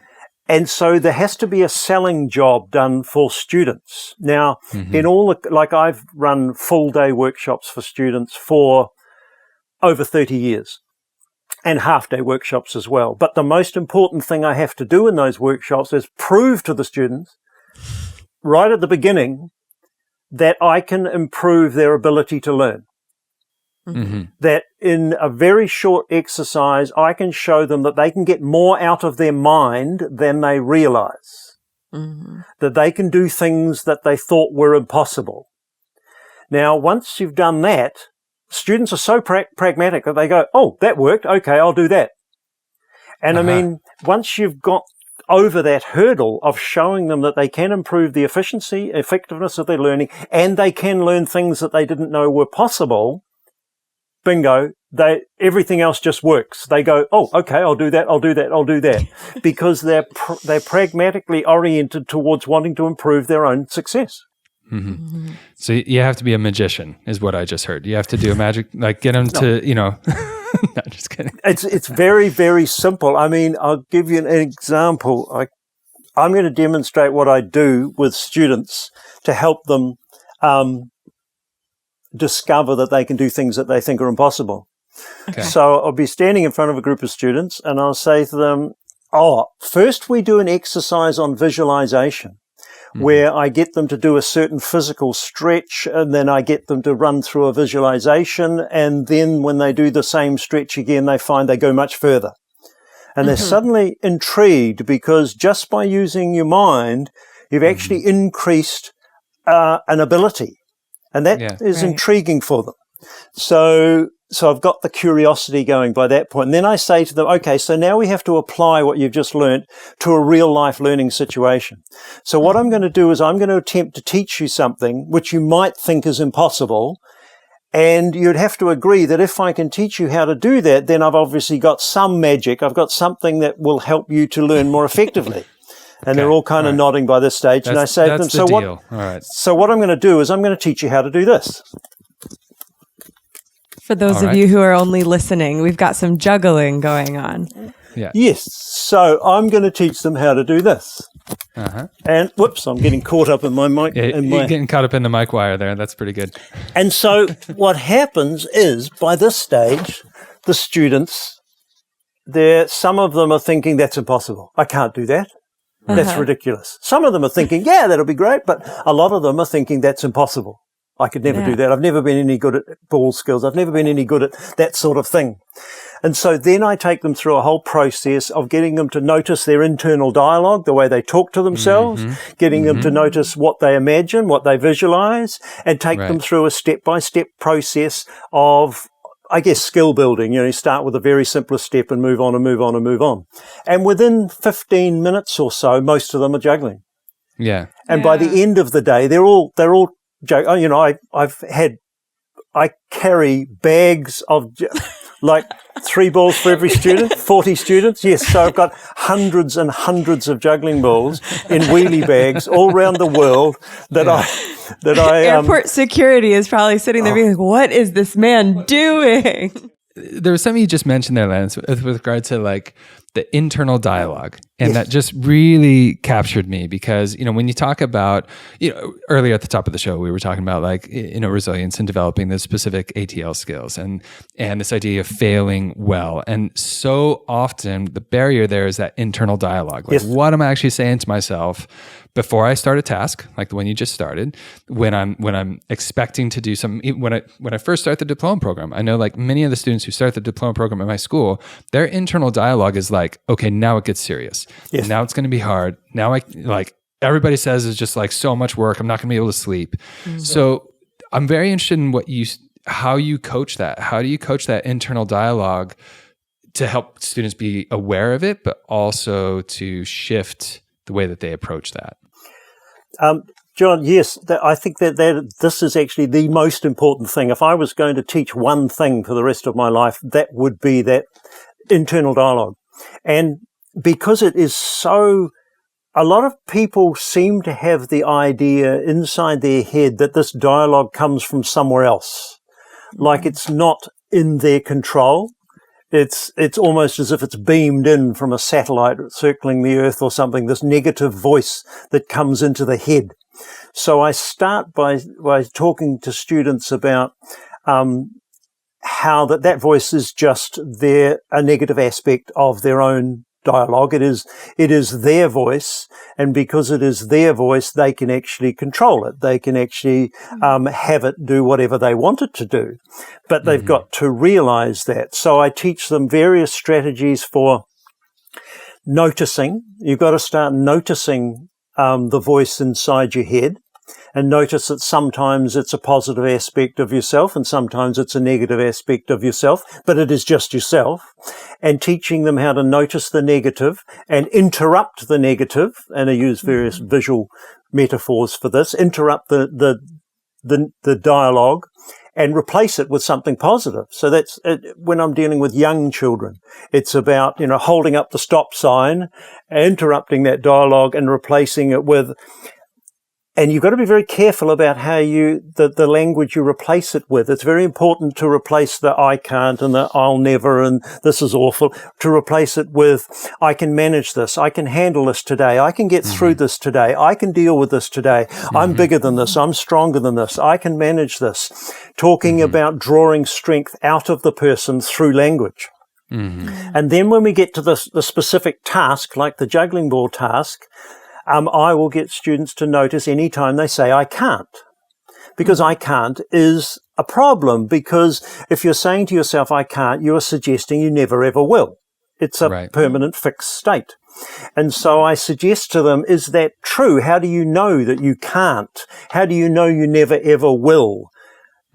Speaker 3: And so there has to be a selling job done for students. Now, I've run full day workshops for students for over 30 years. And half-day workshops as well. But the most important thing I have to do in those workshops is prove to the students right at the beginning that I can improve their ability to learn. Mm-hmm. That in a very short exercise, I can show them that they can get more out of their mind than they realize. Mm-hmm. That they can do things that they thought were impossible. Now, once you've done that, students are so pragmatic that they go, oh, that worked. Okay, I'll do that. And I mean, once you've got over that hurdle of showing them that they can improve the efficiency, effectiveness of their learning, and they can learn things that they didn't know were possible, bingo, everything else just works. They go, oh, okay, I'll do that, because they're pragmatically oriented towards wanting to improve their own success.
Speaker 2: Mm-hmm. Mm-hmm. So you have to be a magician, is what I just heard. You have to do a magic, like get them to, no, just kidding.
Speaker 3: It's very, very simple. I mean, I'll give you an example. I'm going to demonstrate what I do with students to help them discover that they can do things that they think are impossible. Okay. So I'll be standing in front of a group of students and I'll say to them, first we do an exercise on visualization, where I get them to do a certain physical stretch, and then I get them to run through a visualization, and then when they do the same stretch again, they find they go much further. And they're suddenly intrigued, because just by using your mind, you've actually increased an ability. And that is intriguing for them. So I've got the curiosity going by that point. And then I say to them, okay, so now we have to apply what you've just learned to a real life learning situation. So what I'm going to do is I'm going to attempt to teach you something which you might think is impossible. And you'd have to agree that if I can teach you how to do that, then I've obviously got some magic. I've got something that will help you to learn more effectively. And they're all kind of nodding by this stage. And I say to them, so what I'm going to do is I'm going to teach you how to do this.
Speaker 1: For those of you who are only listening, we've got some juggling going on.
Speaker 2: Yeah.
Speaker 3: Yes. So I'm going to teach them how to do this. And whoops, I'm getting caught up in my mic.
Speaker 2: Yeah, you're getting caught up in the mic wire there. That's pretty good.
Speaker 3: And so what happens is, by this stage, the students, some of them are thinking, that's impossible. I can't do that. That's ridiculous. Some of them are thinking, yeah, that'll be great. But a lot of them are thinking, that's impossible. I could never do that. I've never been any good at ball skills. I've never been any good at that sort of thing. And so then I take them through a whole process of getting them to notice their internal dialogue, the way they talk to themselves, getting them to notice what they imagine, what they visualize, and take them through a step-by-step process of, I guess, skill building. You start with the very simplest step and move on and move on and move on. And within 15 minutes or so, most of them are juggling.
Speaker 2: Yeah.
Speaker 3: And by the end of the day, they're all I carry bags of like 3 balls for every student, 40 students. Yes, so I've got hundreds and hundreds of juggling balls in wheelie bags all around the world that I
Speaker 1: airport security is probably sitting there being like, what is this man doing?
Speaker 2: There was something you just mentioned there, Lance, with regard to like the internal dialogue. And that just really captured me, because, when you talk about, earlier at the top of the show, we were talking about like, resilience and developing the specific ATL skills and this idea of failing well. And so often the barrier there is that internal dialogue. Like, what am I actually saying to myself before I start a task, like the one you just started, when I'm expecting to do something, when I first start the diploma program, I know like many of the students who start the diploma program at my school, their internal dialogue is like, okay, now it gets serious. Yes. Now it's going to be hard. Now everybody says it's just like so much work. I'm not going to be able to sleep. Mm-hmm. So I'm very interested in how you coach that. How do you coach that internal dialogue to help students be aware of it, but also to shift the way that they approach that?
Speaker 3: John, yes, I think that this is actually the most important thing. If I was going to teach one thing for the rest of my life, that would be that internal dialogue. And because it is a lot of people seem to have the idea inside their head that this dialogue comes from somewhere else. Like it's not in their control. It's almost as if it's beamed in from a satellite circling the earth or something, this negative voice that comes into the head. So I start by talking to students about how that voice is just a negative aspect of their own dialogue. It is their voice, and because it is their voice, they can actually control it. They can actually have it do whatever they want it to do, but they've got to realize that. So I teach them various strategies for noticing. You've got to start noticing the voice inside your head. and notice that sometimes it's a positive aspect of yourself and sometimes it's a negative aspect of yourself, but it is just yourself, and teaching them how to notice the negative and interrupt the negative, and I use various visual metaphors for this, interrupt the dialogue and replace it with something positive. So that's when I'm dealing with young children, it's about, holding up the stop sign, interrupting that dialogue and replacing it with, and you've got to be very careful about how the language you replace it with. It's very important to replace the I can't and the I'll never and this is awful, to replace it with I can manage this, I can handle this today, I can get through this today, I can deal with this today, I'm bigger than this, I'm stronger than this, I can manage this. Talking about drawing strength out of the person through language. And then when we get to the specific task, like the juggling ball task, I will get students to notice any time they say, I can't. Because I can't is a problem, because if you're saying to yourself, I can't, you are suggesting you never ever will. It's a permanent fixed state. And so I suggest to them, is that true? How do you know that you can't? How do you know you never ever will?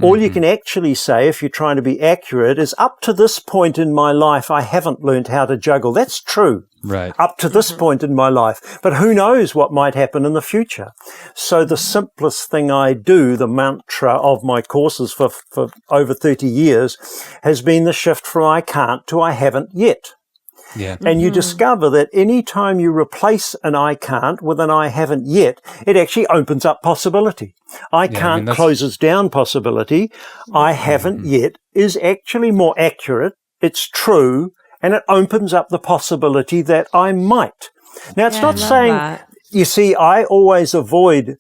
Speaker 3: All you can actually say, if you're trying to be accurate, is up to this point in my life, I haven't learned how to juggle. That's true.
Speaker 2: Right.
Speaker 3: Up to this point in my life. But who knows what might happen in the future? So the simplest thing I do, the mantra of my courses for over 30 years, has been the shift from I can't to I haven't yet.
Speaker 2: Yeah.
Speaker 3: And you discover that any time you replace an I can't with an I haven't yet, it actually opens up possibility. I can't closes down possibility. I haven't yet is actually more accurate. It's true. And it opens up the possibility that I might. Now, it's not saying, you see, I always avoid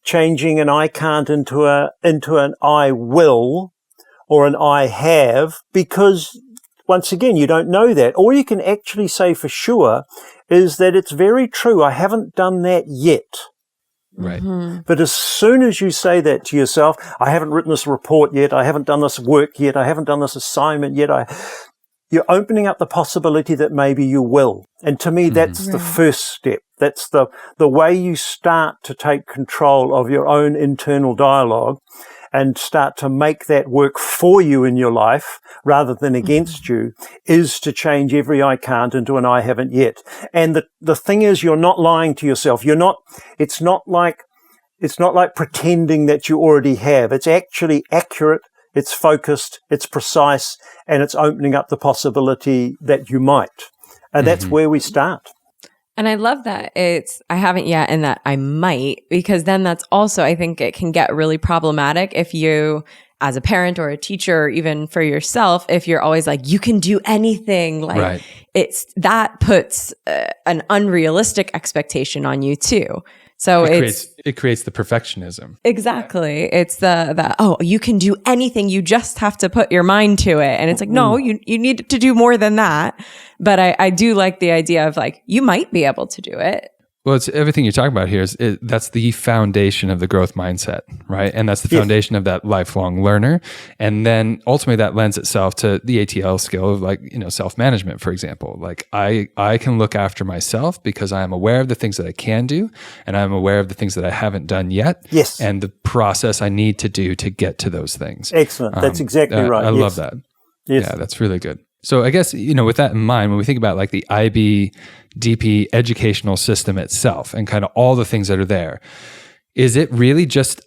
Speaker 3: changing an I can't into an I will or an I have, because once again, you don't know that. All you can actually say for sure is that it's very true. I haven't done that yet.
Speaker 2: Right.
Speaker 3: But as soon as you say that to yourself, I haven't written this report yet, I haven't done this work yet, I haven't done this assignment yet, you're opening up the possibility that maybe you will. And to me, that's the first step. That's the way you start to take control of your own internal dialogue and start to make that work for you in your life rather than against you, is to change every I can't into an I haven't yet. And the thing is, you're not lying to yourself. It's not like pretending that you already have. It's actually accurate. It's focused, it's precise, and it's opening up the possibility that you might. And that's where we start.
Speaker 1: And I love that I haven't yet and that I might, because then that's also, I think it can get really problematic if you, as a parent or a teacher, or even for yourself, if you're always like, you can do anything, like that puts an unrealistic expectation on you too. So
Speaker 2: it creates the perfectionism.
Speaker 1: Exactly. It's the you can do anything. You just have to put your mind to it. And it's like, no, you need to do more than that. But I do like the idea of like, you might be able to do it.
Speaker 2: Well, it's everything you're talking about here that's the foundation of the growth mindset, right? And that's the foundation of that lifelong learner. And then ultimately that lends itself to the ATL skill of self-management, for example. Like I can look after myself because I am aware of the things that I can do, and I'm aware of the things that I haven't done yet.
Speaker 3: Yes.
Speaker 2: And the process I need to do to get to those things.
Speaker 3: Excellent. That's exactly right.
Speaker 2: I love that.
Speaker 3: Yes.
Speaker 2: Yeah, that's really good. So I guess, with that in mind, when we think about like the IBDP educational system itself and kind of all the things that are there, is it really just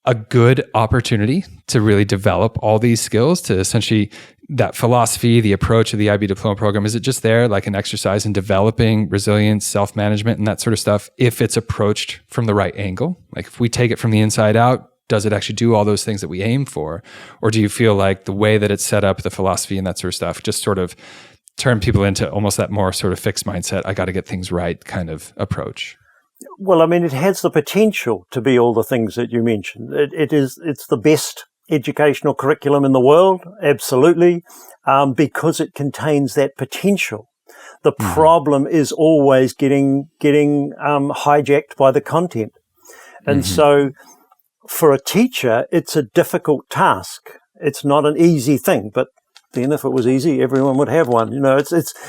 Speaker 2: a good opportunity to really develop all these skills, to essentially that philosophy, the approach of the IB diploma program? Is it just there like an exercise in developing resilience, self-management, and that sort of stuff if it's approached from the right angle? Like if we take it from the inside out, does it actually do all those things that we aim for? Or do you feel like the way that it's set up, the philosophy and that sort of stuff, just sort of turn people into almost that more sort of fixed mindset, I got to get things right kind of approach?
Speaker 3: Well, I mean, it has the potential to be all the things that you mentioned. It's the best educational curriculum in the world, absolutely, because it contains that potential. The problem is always getting hijacked by the content. And so for a teacher, it's a difficult task. It's not an easy thing, but then if it was easy, everyone would have one.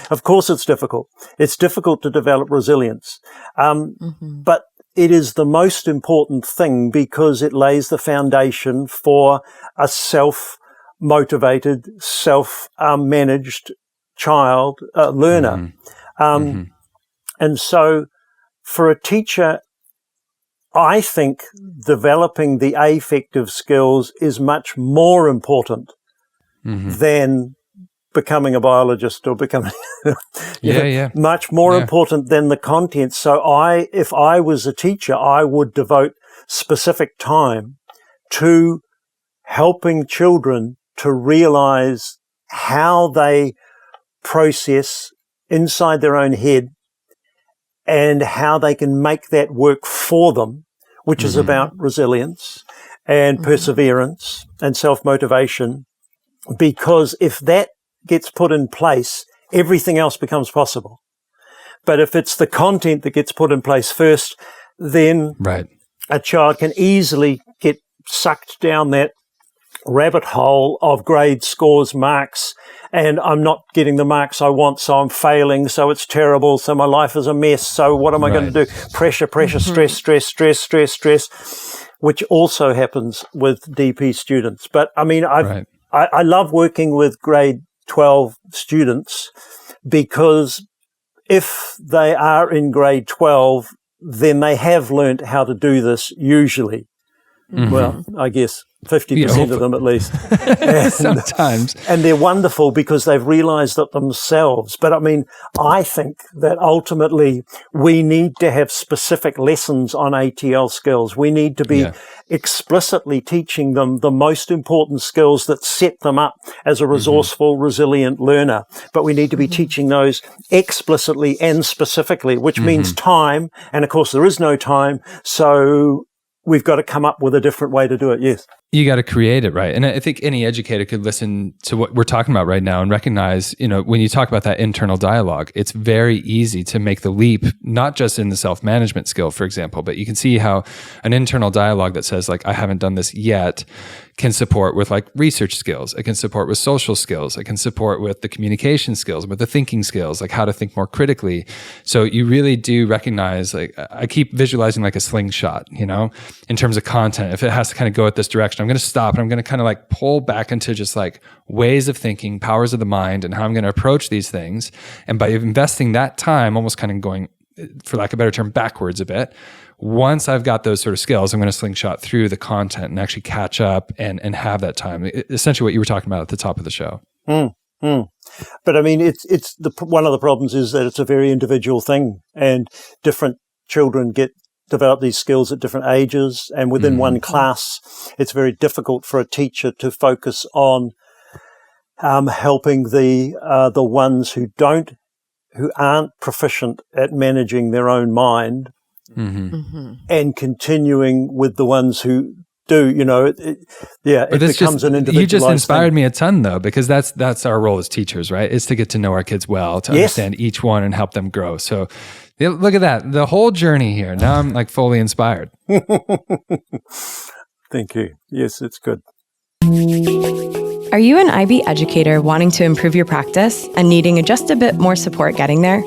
Speaker 3: Of course it's difficult. It's difficult to develop resilience. But it is the most important thing because it lays the foundation for a self-motivated, self-managed child, learner. And so for a teacher, I think developing the affective skills is much more important than becoming a biologist or becoming much more important than the content. So if I was a teacher, I would devote specific time to helping children to realize how they process inside their own head and how they can make that work for them, which is about resilience and perseverance and self-motivation. Because if that gets put in place, everything else becomes possible. But if it's the content that gets put in place first, then a child can easily get sucked down that rabbit hole of grades, scores, marks, and I'm not getting the marks I want, so I'm failing, so it's terrible, so my life is a mess, so what am I going to do? Pressure, stress, which also happens with DP students. But I mean, I love working with grade 12 students because if they are in grade 12, then they have learnt how to do this usually. Well, I guess 50% of them at least.
Speaker 2: Sometimes.
Speaker 3: And they're wonderful because they've realized it themselves. But I mean, I think that ultimately we need to have specific lessons on ATL skills. We need to be explicitly teaching them the most important skills that set them up as a resourceful, resilient learner. But we need to be teaching those explicitly and specifically, which means time. And of course, there is no time. So we've got to come up with a different way to do it. Yes.
Speaker 2: You got to create it, right? And I think any educator could listen to what we're talking about right now and recognize, when you talk about that internal dialogue, it's very easy to make the leap, not just in the self-management skill, for example, but you can see how an internal dialogue that says like, I haven't done this yet, can support with like research skills. It can support with social skills. It can support with the communication skills, with the thinking skills, like how to think more critically. So you really do recognize, like I keep visualizing like a slingshot, in terms of content. If it has to kind of go at this direction, I'm going to stop and I'm going to kind of like pull back into just like ways of thinking, powers of the mind, and how I'm going to approach these things. And by investing that time, almost kind of going, for lack of a better term, backwards a bit, once I've got those sort of skills, I'm going to slingshot through the content and actually catch up and have that time. Essentially what you were talking about at the top of the show.
Speaker 3: But I mean, it's one of the problems is that it's a very individual thing, and different children develop these skills at different ages, and within one class, it's very difficult for a teacher to focus on helping the ones who aren't proficient at managing their own mind, and continuing with the ones who do. It becomes an individualized.
Speaker 2: You just inspired
Speaker 3: thing.
Speaker 2: me a ton, though, because that's our role as teachers, right? Is to get to know our kids well, to understand each one and help them grow. So. Look at that. The whole journey here. Now I'm like fully inspired.
Speaker 3: Thank you. Yes, it's good.
Speaker 1: Are you an IB educator wanting to improve your practice and needing just a bit more support getting there?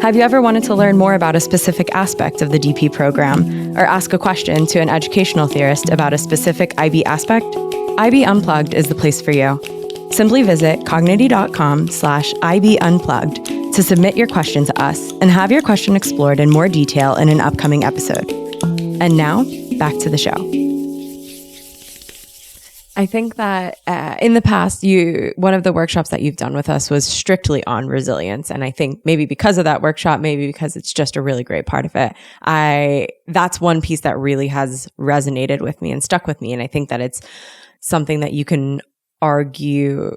Speaker 1: Have you ever wanted to learn more about a specific aspect of the DP program or ask a question to an educational theorist about a specific IB aspect? IB Unplugged is the place for you. Simply visit cognity.com/IB Unplugged to submit your question to us and have your question explored in more detail in an upcoming episode. And now, back to the show. I think that in the past, one of the workshops that you've done with us was strictly on resilience. And I think maybe because of that workshop, maybe because it's just a really great part of it, that's one piece that really has resonated with me and stuck with me. And I think that it's something that you can argue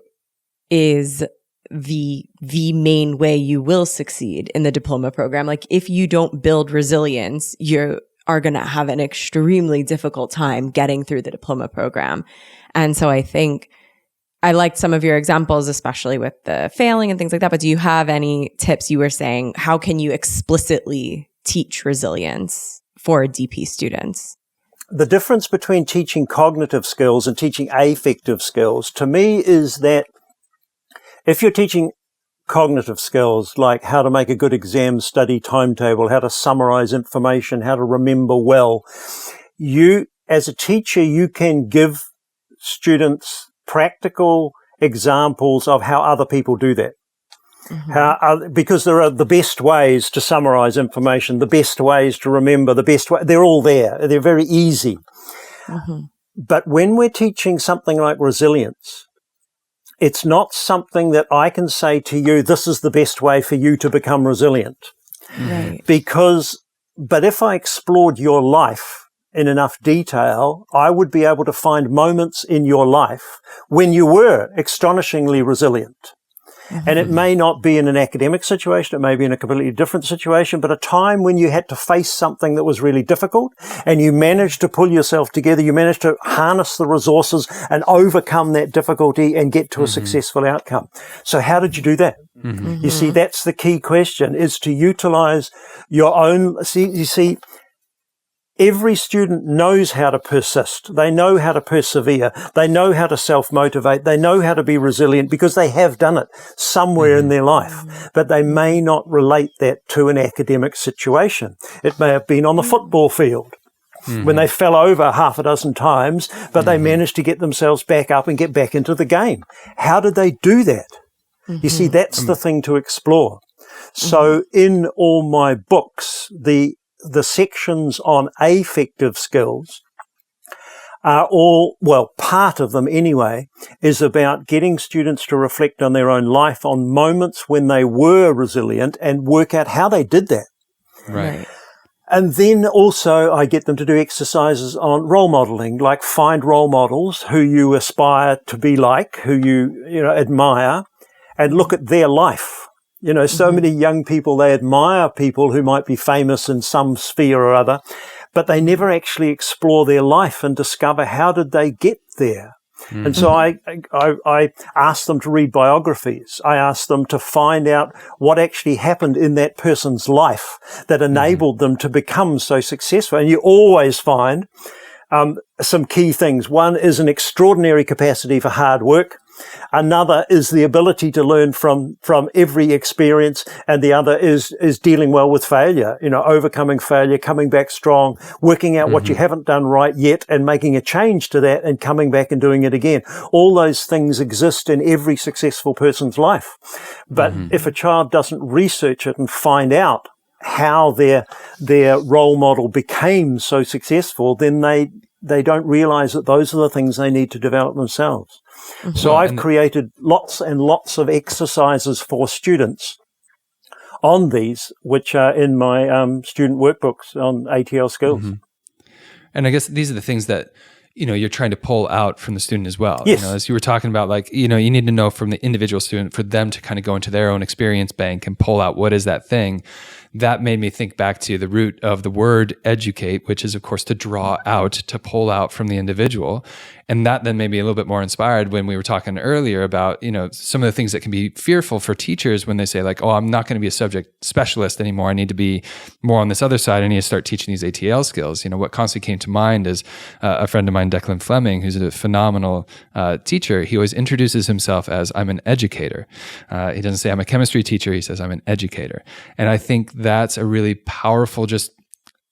Speaker 1: is the main way you will succeed in the diploma program. Like if you don't build resilience, you are going to have an extremely difficult time getting through the diploma program. And so I think I liked some of your examples, especially with the failing and things like that. But do you have any tips? You were saying, how can you explicitly teach resilience for DP students?
Speaker 3: The difference between teaching cognitive skills and teaching affective skills, to me, is that if you're teaching cognitive skills like how to make a good exam study timetable, how to summarize information, how to remember well. You, as a teacher, you can give students practical examples of how other people do that. Because there are the best ways to summarize information, the best ways to remember, they're all there. They're very easy. But when we're teaching something like resilience, it's not something that I can say to you, this is the best way for you to become resilient.
Speaker 1: Right.
Speaker 3: But if I explored your life in enough detail, I would be able to find moments in your life when you were astonishingly resilient. And it may not be in an academic situation, it may be in a completely different situation, but a time when you had to face something that was really difficult and you managed to pull yourself together, you managed to harness the resources and overcome that difficulty and get to a successful outcome. So how did you do that? You see, that's the key question, is to utilize your own, you see, every student knows how to persist. They know how to persevere. They know how to self-motivate. They know how to be resilient because they have done it somewhere in their life. But they may not relate that to an academic situation. It may have been on the football field when they fell over half a dozen times, but they managed to get themselves back up and get back into the game. How did they do that? You see, that's the thing to explore. So in all my books, the sections on affective skills are all, well, part of them anyway, is about getting students to reflect on their own life, on moments when they were resilient and work out how they did that.
Speaker 2: Right.
Speaker 3: And then also I get them to do exercises on role modeling, like find role models who you aspire to be like, who you admire, and look at their life. You know, so many young people, they admire people who might be famous in some sphere or other, but they never actually explore their life and discover how did they get there. And so I ask them to read biographies. I ask them to find out what actually happened in that person's life that enabled them to become so successful. And you always find some key things. One is an extraordinary capacity for hard work. Another is the ability to learn from every experience, and the other is dealing well with failure, overcoming failure, coming back strong, working out what you haven't done right yet and making a change to that and coming back and doing it again. All those things exist in every successful person's life. But if a child doesn't research it and find out how their role model became so successful, then they don't realize that those are the things they need to develop themselves. So I've created lots and lots of exercises for students on these, which are in my student workbooks on ATL skills.
Speaker 2: And I guess these are the things that, you're trying to pull out from the student as well.
Speaker 3: Yes.
Speaker 2: As you were talking about, like, you need to know from the individual student for them to kind of go into their own experience bank and pull out what is that thing. That made me think back to the root of the word educate, which is, of course, to draw out, to pull out from the individual. And that then made me a little bit more inspired when we were talking earlier about, some of the things that can be fearful for teachers when they say, like, oh, I'm not going to be a subject specialist anymore. I need to be more on this other side. I need to start teaching these ATL skills. What constantly came to mind is a friend of mine, Declan Fleming, who's a phenomenal teacher. He always introduces himself as, I'm an educator. He doesn't say I'm a chemistry teacher. He says I'm an educator. And I think that's a really powerful just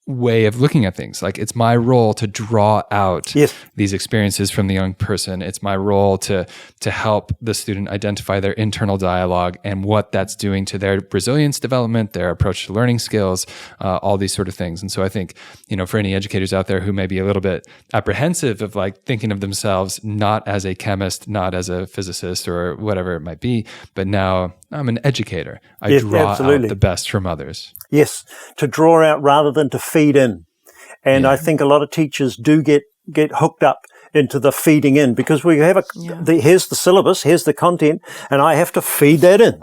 Speaker 2: way of looking at things. Like, it's my role to draw out these experiences from the young person. It's my role to help the student identify their internal dialogue and what that's doing to their resilience development, their approach to learning skills, all these sort of things. And so I think, for any educators out there who may be a little bit apprehensive of like thinking of themselves not as a chemist, not as a physicist or whatever it might be, but now I'm an educator. I draw out the best from others.
Speaker 3: Yes, to draw out rather than to feed in. And I think a lot of teachers do get hooked up into the feeding in, because we have here's the syllabus, here's the content, and I have to feed that in.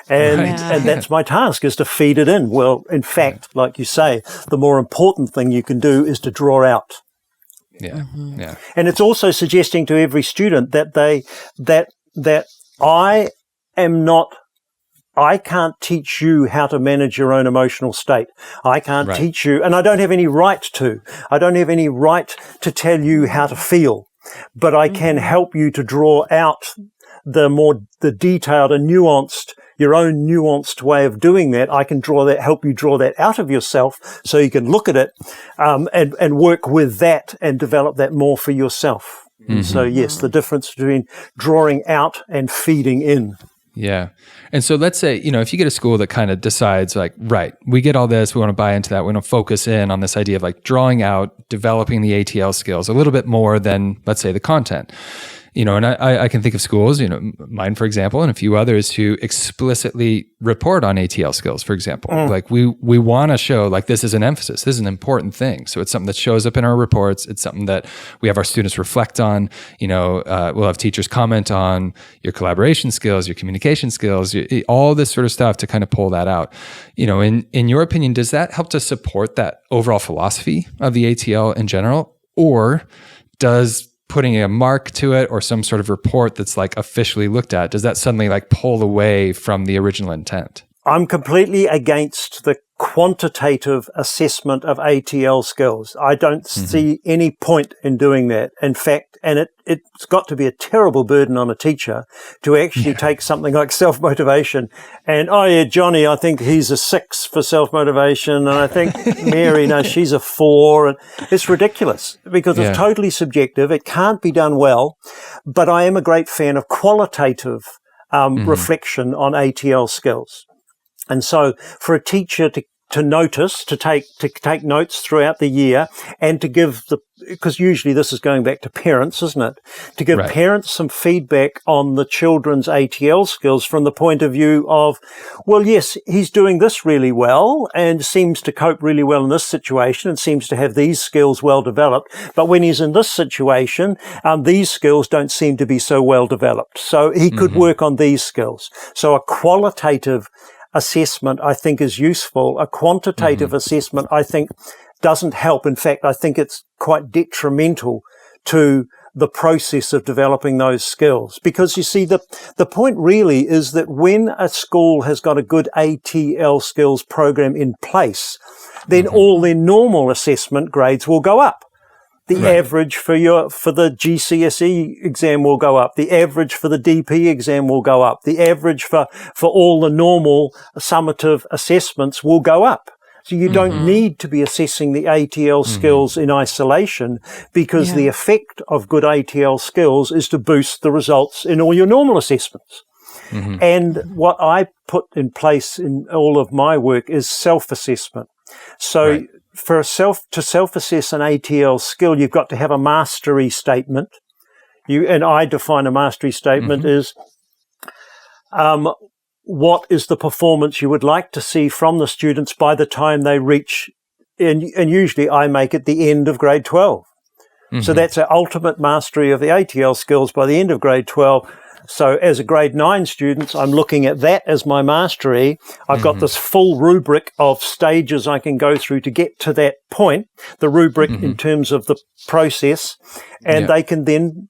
Speaker 3: And that's my task, is to feed it in. Well, in fact, like you say, the more important thing you can do is to draw out.
Speaker 2: Yeah.
Speaker 3: And it's also suggesting to every student that I can't teach you how to manage your own emotional state. I can't teach you, and I don't have any right to. I don't have any right to tell you how to feel, but I can help you to draw out the detailed and nuanced, your own nuanced way of doing that, I can help you draw that out of yourself so you can look at it and work with that and develop that more for yourself. Mm-hmm. So yes, the difference between drawing out and feeding in.
Speaker 2: Yeah. And so let's say, if you get a school that kind of decides like, right, we get all this, we want to buy into that, we want to focus in on this idea of like drawing out, developing the ATL skills a little bit more than, let's say, the content. And I can think of schools, mine, for example, and a few others who explicitly report on ATL skills, for example. Like we want to show like this is an emphasis, this is an important thing. So it's something that shows up in our reports. It's something that we have our students reflect on. We'll have teachers comment on your collaboration skills, your communication skills, all this sort of stuff to kind of pull that out. In your opinion, does that help to support that overall philosophy of the ATL in general? Or does putting a mark to it or some sort of report that's like officially looked at, does that suddenly like pull away from the original intent?
Speaker 3: I'm completely against the quantitative assessment of ATL skills. I don't see any point in doing that. In fact, and it's got to be a terrible burden on a teacher to actually take something like self-motivation and, oh yeah, Johnny, I think he's a 6 for self-motivation, and I think Mary, no, she's a 4. And it's ridiculous because it's totally subjective. It can't be done well, but I am a great fan of qualitative reflection on ATL skills. And so for a teacher to notice, to take notes throughout the year and to give because usually this is going back to parents, isn't it? To give parents some feedback on the children's ATL skills from the point of view of, well, yes, he's doing this really well and seems to cope really well in this situation and seems to have these skills well developed. But when he's in this situation, these skills don't seem to be so well developed. So he could work on these skills. So a qualitative assessment, I think, is useful. A quantitative assessment, I think, doesn't help. In fact, I think it's quite detrimental to the process of developing those skills. Because you see, the point really is that when a school has got a good ATL skills program in place, then all their normal assessment grades will go up. The average for the GCSE exam will go up. The average for the DP exam will go up. The average for all the normal summative assessments will go up. So you don't need to be assessing the ATL skills in isolation because the effect of good ATL skills is to boost the results in all your normal assessments. And what I put in place in all of my work is self-assessment. So to self-assess an ATL skill, you've got to have a mastery statement. And I define a mastery statement as what is the performance you would like to see from the students by the time they reach, and usually I make it the end of grade 12. So that's our ultimate mastery of the ATL skills by the end of grade 12. So as a grade 9 student, I'm looking at that as my mastery. I've got this full rubric of stages I can go through to get to that point, the rubric in terms of the process, and they can then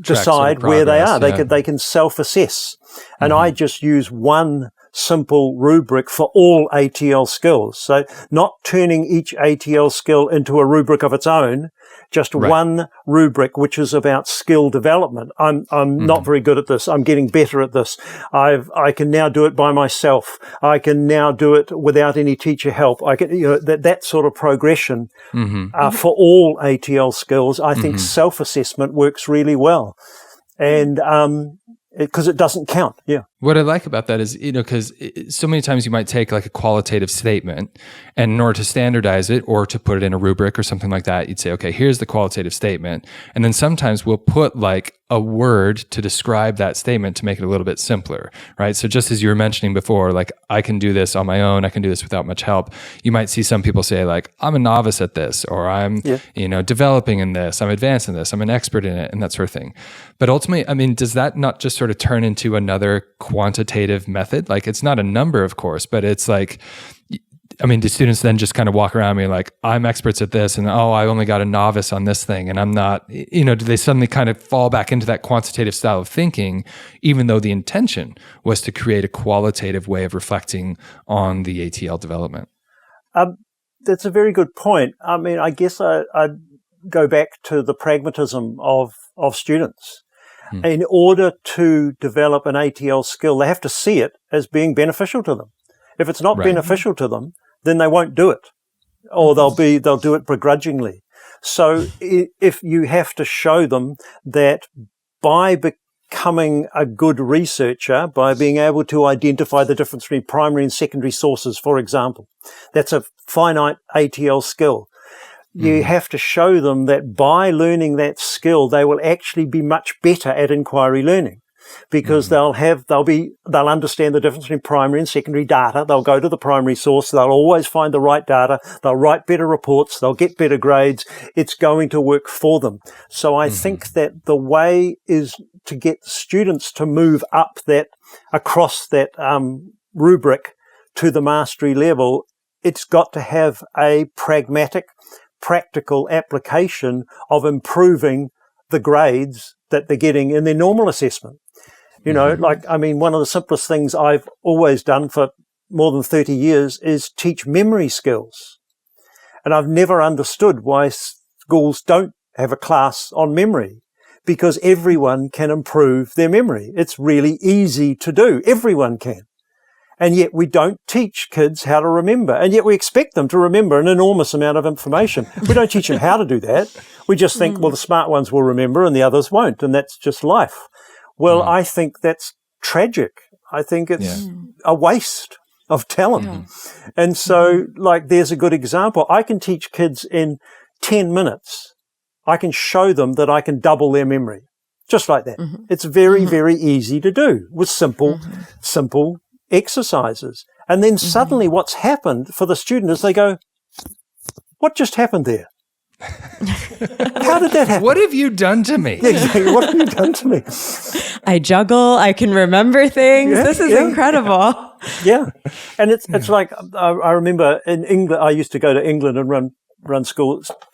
Speaker 3: decide where they are. They can self-assess. And I just use one simple rubric for all ATL skills. So not turning each ATL skill into a rubric of its own, just one rubric, which is about skill development. I'm not very good at this. I'm getting better at this. I can now do it by myself. I can now do it without any teacher help. I can, that sort of progression, for all ATL skills. I think self-assessment works really well. And, because it doesn't count. Yeah.
Speaker 2: What I like about that is, because so many times you might take like a qualitative statement, and in order to standardize it or to put it in a rubric or something like that, you'd say, okay, here's the qualitative statement. And then sometimes we'll put like a word to describe that statement to make it a little bit simpler, right? So just as you were mentioning before, like I can do this on my own, I can do this without much help. You might see some people say like, I'm a novice at this, or I'm, developing in this, I'm advanced in this, I'm an expert in it, and that sort of thing. But ultimately, I mean, does that not just sort of turn into another quantitative method? Like it's not a number, of course, but it's like, I mean, do students then just kind of walk around me like, I'm experts at this, and I only got a novice on this thing, and I'm not, do they suddenly kind of fall back into that quantitative style of thinking, even though the intention was to create a qualitative way of reflecting on the ATL development?
Speaker 3: That's a very good point. I mean, I guess I'd go back to the pragmatism of students. In order to develop an ATL skill, they have to see it as being beneficial to them. If it's not beneficial to them, then they won't do it, or they'll do it begrudgingly. So if you have to show them that by becoming a good researcher, by being able to identify the difference between primary and secondary sources, for example, that's a finite ATL skill. You have to show them that by learning that skill, they will actually be much better at inquiry learning, because they'll understand the difference between primary and secondary data. They'll go to the primary source. They'll always find the right data. They'll write better reports. They'll get better grades. It's going to work for them. So I think that the way is to get students to move up across that rubric to the mastery level. It's got to have a practical application of improving the grades that they're getting in their normal assessment. You know, one of the simplest things I've always done for more than 30 years is teach memory skills. And I've never understood why schools don't have a class on memory, because everyone can improve their memory. It's really easy to do. Everyone can. And yet we don't teach kids how to remember. And yet we expect them to remember an enormous amount of information. We don't teach them how to do that. We just think, well, the smart ones will remember and the others won't. And that's just life. Well, I think that's tragic. I think it's a waste of talent. And so, there's a good example. I can teach kids in 10 minutes. I can show them that I can double their memory. Just like that. It's very, very easy to do with simple exercises. And then suddenly what's happened for the student is they go, what just happened there? How did that happen?
Speaker 2: What have you done to me?
Speaker 3: Yeah, exactly. What have you done to me?
Speaker 1: I juggle. I can remember things. This is incredible.
Speaker 3: Yeah. And it's like, I remember in England, I used to go to England and run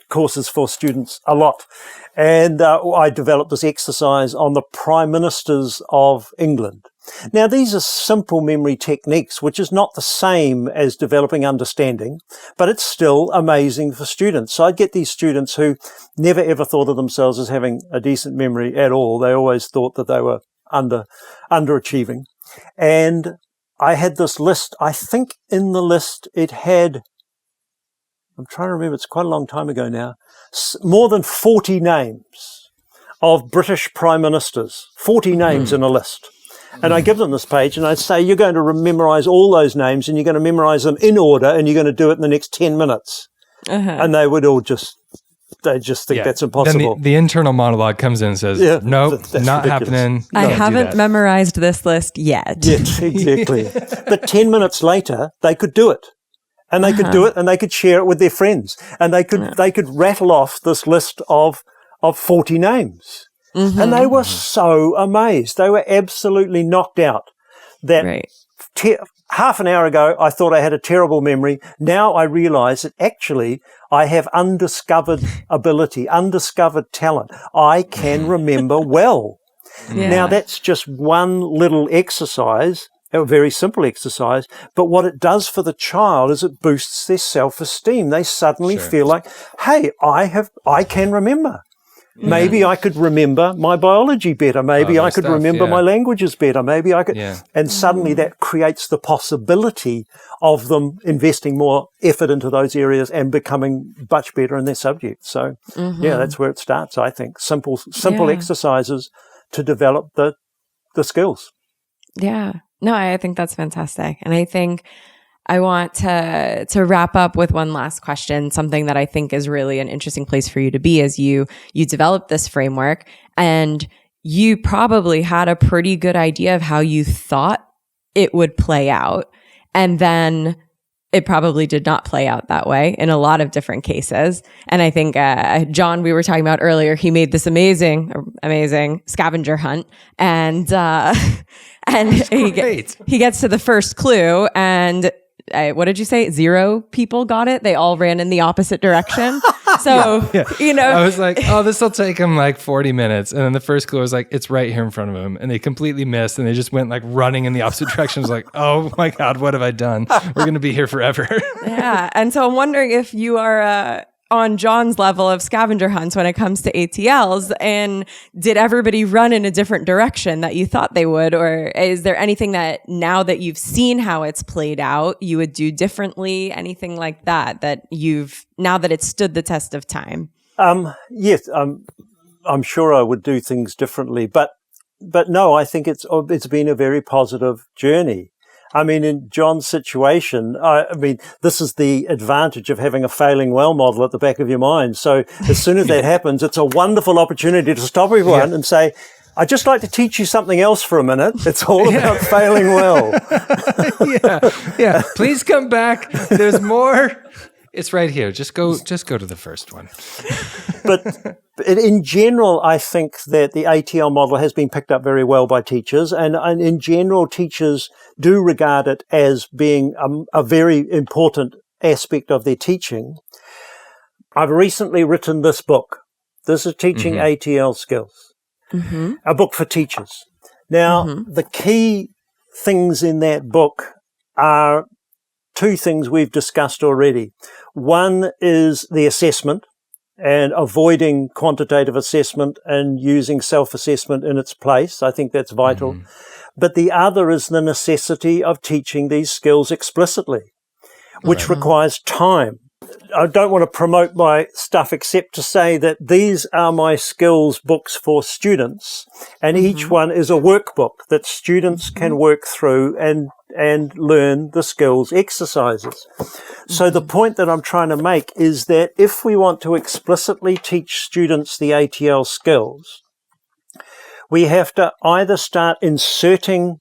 Speaker 3: courses for students a lot. And I developed this exercise on the prime ministers of England. Now, these are simple memory techniques, which is not the same as developing understanding, but it's still amazing for students. So I'd get these students who never ever thought of themselves as having a decent memory at all. They always thought that they were underachieving. And I had this list. I think in the list it had, I'm trying to remember, it's quite a long time ago now, more than 40 names of British prime ministers, 40 names in a list. And I give them this page and I say, you're going to memorize all those names and you're going to memorize them in order and you're going to do it in the next 10 minutes. And they would all just think that's impossible.
Speaker 2: Then the internal monologue comes in and says, nope, that's not ridiculous. Happening.
Speaker 1: I haven't memorized this list yet.
Speaker 3: Yes, exactly. But 10 minutes later, they could do it. And they could do it and they could share it with their friends. And they could rattle off this list of 40 names. And they were so amazed. They were absolutely knocked out that half an hour ago, I thought I had a terrible memory. Now I realize that actually I have undiscovered ability, undiscovered talent. I can remember well. Now that's just one little exercise, a very simple exercise. But what it does for the child is it boosts their self-esteem. They suddenly feel like, hey, I can remember. Maybe I could remember my biology better. Maybe I could remember my languages better. Maybe I could. And suddenly that creates the possibility of them investing more effort into those areas and becoming much better in their subject. So, that's where it starts, I think. Simple exercises to develop the skills.
Speaker 1: Yeah. No, I think that's fantastic. And I think I want to wrap up with one last question, something that I think is really an interesting place for you to be as you developed this framework, and you probably had a pretty good idea of how you thought it would play out. And then it probably did not play out that way in a lot of different cases. And I think, John, we were talking about earlier, he made this amazing scavenger hunt, and he gets to the first clue, and what did you say? 0 people got it. They all ran in the opposite direction. So, I
Speaker 2: was like, oh, this will take them like 40 minutes. And then the first clue was like, it's right here in front of them. And they completely missed. And they just went like running in the opposite direction. I was like, oh my God, what have I done? We're going to be here forever.
Speaker 1: Yeah. And so I'm wondering if you are on John's level of scavenger hunts when it comes to ATLs? And did everybody run in a different direction that you thought they would? Or is there anything that now that you've seen how it's played out, you would do differently? Anything like that now that it's stood the test of time?
Speaker 3: Yes, I'm sure I would do things differently, but no, I think it's been a very positive journey. I mean, in John's situation, this is the advantage of having a failing well model at the back of your mind. So as soon as that happens, it's a wonderful opportunity to stop everyone and say, I'd just like to teach you something else for a minute. It's all about failing well.
Speaker 2: Yeah. Please come back. There's more. It's right here. Just go to the first one.
Speaker 3: But in general, I think that the ATL model has been picked up very well by teachers, and in general, teachers do regard it as being a very important aspect of their teaching. I've recently written this book. This is Teaching ATL Skills, a book for teachers. Now, the key things in that book are two things we've discussed already. One is the assessment and avoiding quantitative assessment and using self-assessment in its place. I think that's vital. But the other is the necessity of teaching these skills explicitly, which requires time. I don't want to promote my stuff except to say that these are my skills books for students, and each one is a workbook that students can work through and learn the skills exercises. So the point that I'm trying to make is that if we want to explicitly teach students the ATL skills, we have to either start inserting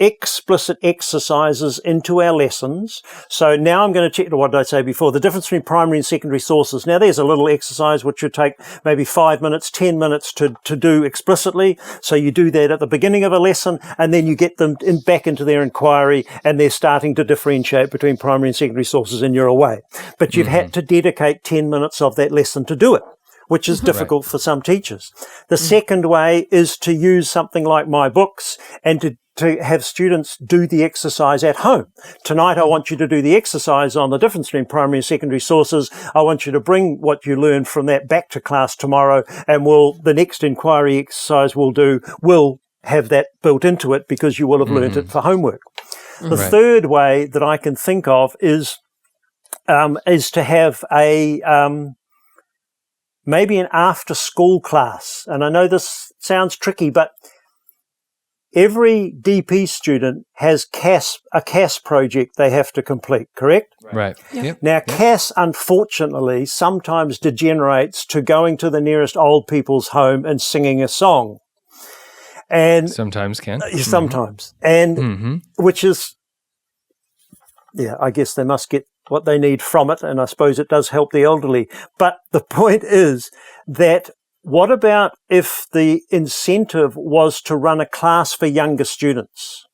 Speaker 3: explicit exercises into our lessons. So now I'm going to check what did I say before, the difference between primary and secondary sources. Now there's a little exercise which would take maybe 5 minutes, 10 minutes to do explicitly. So you do that at the beginning of a lesson, and then you get them back into their inquiry, and they're starting to differentiate between primary and secondary sources, and you're away. But you've had to dedicate 10 minutes of that lesson to do it, which is difficult for some teachers. The second way is to use something like my books and to have students do the exercise at home. Tonight, I want you to do the exercise on the difference between primary and secondary sources. I want you to bring what you learned from that back to class tomorrow, and the next inquiry exercise will have that built into it because you will have learned it for homework. The third way that I can think of is to have maybe an after-school class. And I know this sounds tricky, but every DP student has a CAS project they have to complete, correct?
Speaker 2: Right. Yep.
Speaker 3: Now, CAS, unfortunately, sometimes degenerates to going to the nearest old people's home and singing a song. And
Speaker 2: sometimes can.
Speaker 3: Sometimes. And which is, I guess they must get what they need from it, and I suppose it does help the elderly. But the point is that what about if the incentive was to run a class for younger students?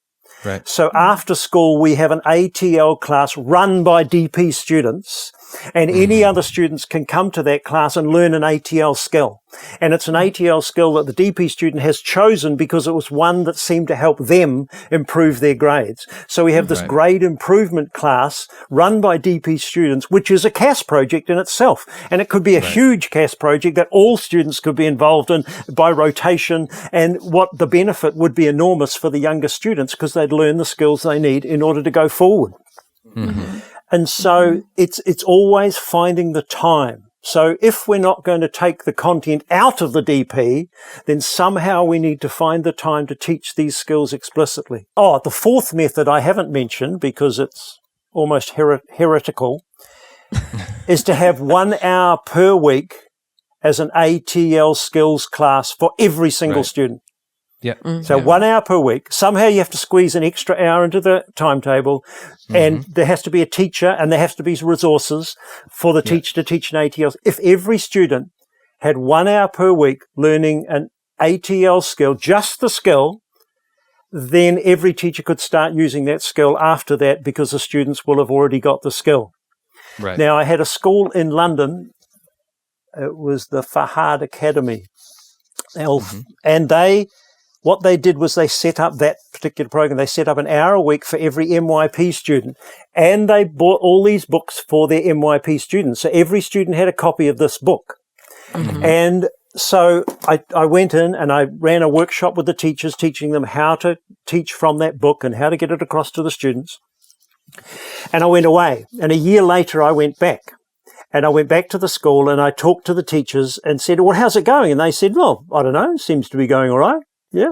Speaker 2: Right.
Speaker 3: So after school, we have an ATL class run by DP students, and any other students can come to that class and learn an ATL skill. And it's an ATL skill that the DP student has chosen because it was one that seemed to help them improve their grades. So we have this grade improvement class run by DP students, which is a CAS project in itself. And it could be a huge CAS project that all students could be involved in by rotation. And what the benefit would be enormous for the younger students because they'd learn the skills they need in order to go forward. And so it's always finding the time. So if we're not going to take the content out of the DP, then somehow we need to find the time to teach these skills explicitly. The fourth method I haven't mentioned because it's almost heretical is to have 1 hour per week as an ATL skills class for every single student.
Speaker 2: Yeah.
Speaker 3: So 1 hour per week. Somehow you have to squeeze an extra hour into the timetable, and there has to be a teacher and there has to be resources for the teacher to teach an ATL. If every student had 1 hour per week learning an ATL skill, just the skill, then every teacher could start using that skill after that because the students will have already got the skill.
Speaker 2: Right.
Speaker 3: Now, I had a school in London. It was the Fahad Academy. And what they did was they set up that particular program, they set up an hour a week for every MYP student. And they bought all these books for their MYP students. So every student had a copy of this book. Mm-hmm. And so I went in and I ran a workshop with the teachers, teaching them how to teach from that book and how to get it across to the students. And I went away. And a year later, I went back. And I went back to the school and I talked to the teachers and said, well, how's it going? And they said, well, I don't know, seems to be going all right. Yeah.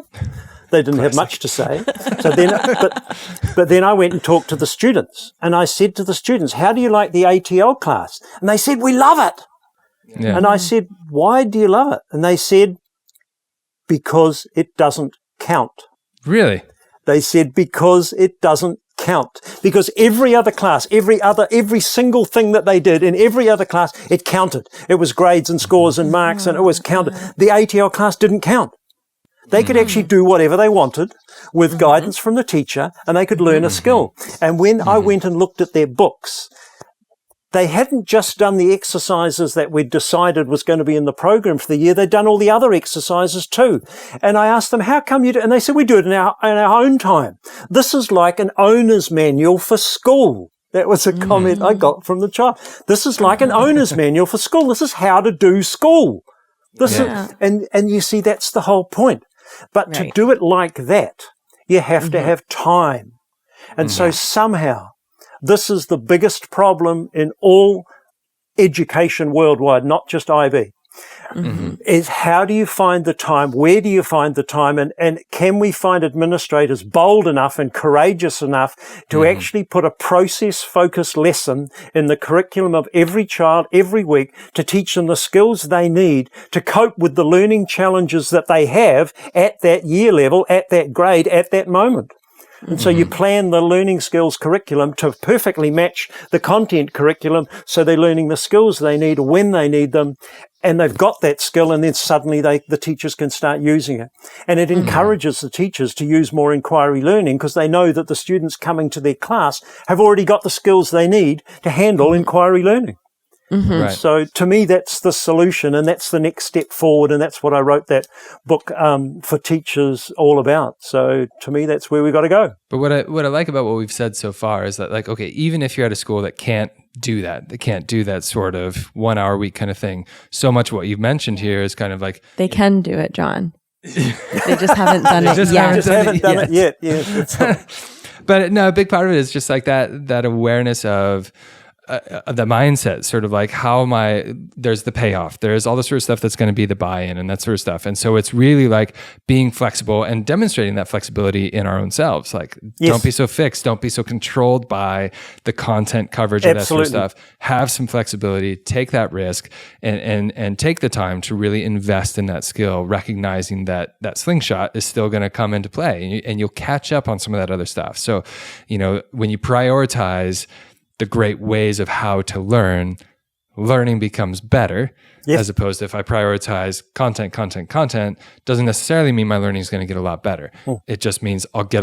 Speaker 3: They didn't have much to say. So then, but then I went and talked to the students and I said to the students, how do you like the ATL class? And they said, we love it. Yeah. And I said, why do you love it? And they said, because it doesn't count.
Speaker 2: Really?
Speaker 3: They said, because it doesn't count. Because every other class, every single thing that they did in every other class, it counted. It was grades and scores and marks and it was counted. The ATL class didn't count. They could actually do whatever they wanted with guidance from the teacher and they could learn a skill. And when I went and looked at their books, they hadn't just done the exercises that we'd decided was going to be in the program for the year. They'd done all the other exercises too. And I asked them, how come you do? And they said, we do it in our own time. This is like an owner's manual for school. That was a comment I got from the child. This is like an owner's manual for school. This is how to do school. This is, and you see, that's the whole point. But to do it like that, you have to have time. And so somehow, this is the biggest problem in all education worldwide, not just IB, is how do you find the time? Where do you find the time? And can we find administrators bold enough and courageous enough to actually put a process-focused lesson in the curriculum of every child every week to teach them the skills they need to cope with the learning challenges that they have at that year level, at that grade, at that moment? And so you plan the learning skills curriculum to perfectly match the content curriculum so they're learning the skills they need when they need them, and they've got that skill, and then suddenly the teachers can start using it. And it encourages the teachers to use more inquiry learning because they know that the students coming to their class have already got the skills they need to handle inquiry learning. Right. So to me, that's the solution, and that's the next step forward, and that's what I wrote that book for teachers all about. So to me, that's where we got to go.
Speaker 2: But what I like about what we've said so far is that, like, okay, even if you're at a school that can't do that, they can't do that sort of 1 hour a week kind of thing, so much what you've mentioned here is kind of like...
Speaker 1: They can do it, John. They just haven't done it yet.
Speaker 3: Yeah.
Speaker 2: But no, a big part of it is just like that awareness of the mindset, sort of like there's the payoff, there's all the sort of stuff that's going to be the buy-in and that sort of stuff. And so it's really like being flexible and demonstrating that flexibility in our own selves. Like, don't be so fixed, don't be so controlled by the content coverage of that sort of stuff. Have some flexibility, take that risk, and take the time to really invest in that skill, recognizing that slingshot is still going to come into play, and you'll catch up on some of that other stuff. So, when you prioritize the great ways of how to learn, learning becomes better, as opposed to if I prioritize content, doesn't necessarily mean my learning is going to get a lot better. It just means I'll get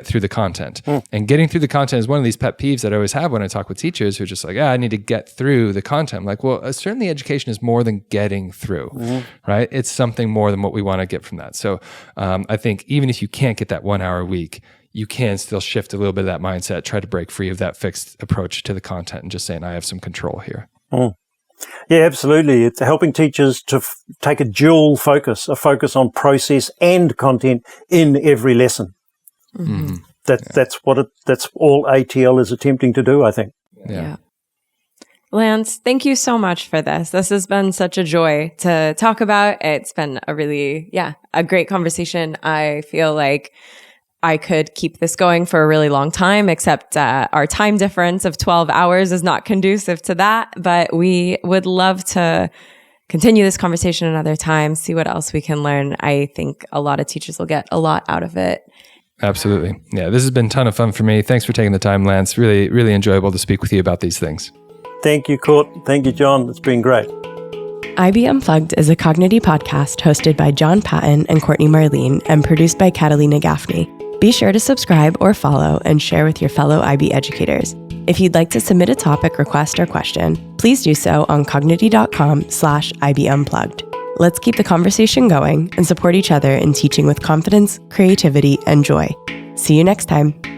Speaker 2: through the content. And getting through the content is one of these pet peeves that I always have when I talk with teachers who are just like, I need to get through the content. I'm like, well, certainly education is more than getting through, right? It's something more than what we want to get from that. So I think even if you can't get that 1 hour a week, you can still shift a little bit of that mindset, try to break free of that fixed approach to the content and just saying, I have some control here.
Speaker 3: Yeah, absolutely. It's helping teachers to take a dual focus, a focus on process and content in every lesson. That's all ATL is attempting to do, I think.
Speaker 1: Yeah. Lance, thank you so much for this. This has been such a joy to talk about. It's been a really, a great conversation. I feel like I could keep this going for a really long time, except our time difference of 12 hours is not conducive to that. But we would love to continue this conversation another time, see what else we can learn. I think a lot of teachers will get a lot out of it.
Speaker 2: Absolutely. Yeah, this has been a ton of fun for me. Thanks for taking the time, Lance. Really, really enjoyable to speak with you about these things.
Speaker 3: Thank you, Court. Thank you, John. It's been great.
Speaker 1: IB Unplugged is a Cognity podcast hosted by John Patton and Courtney Marlene and produced by Catalina Gaffney. Be sure to subscribe or follow and share with your fellow IB educators. If you'd like to submit a topic, request, or question, please do so on cognity.com/IB Unplugged. let's keep the conversation going and support each other in teaching with confidence, creativity, and joy. See you next time.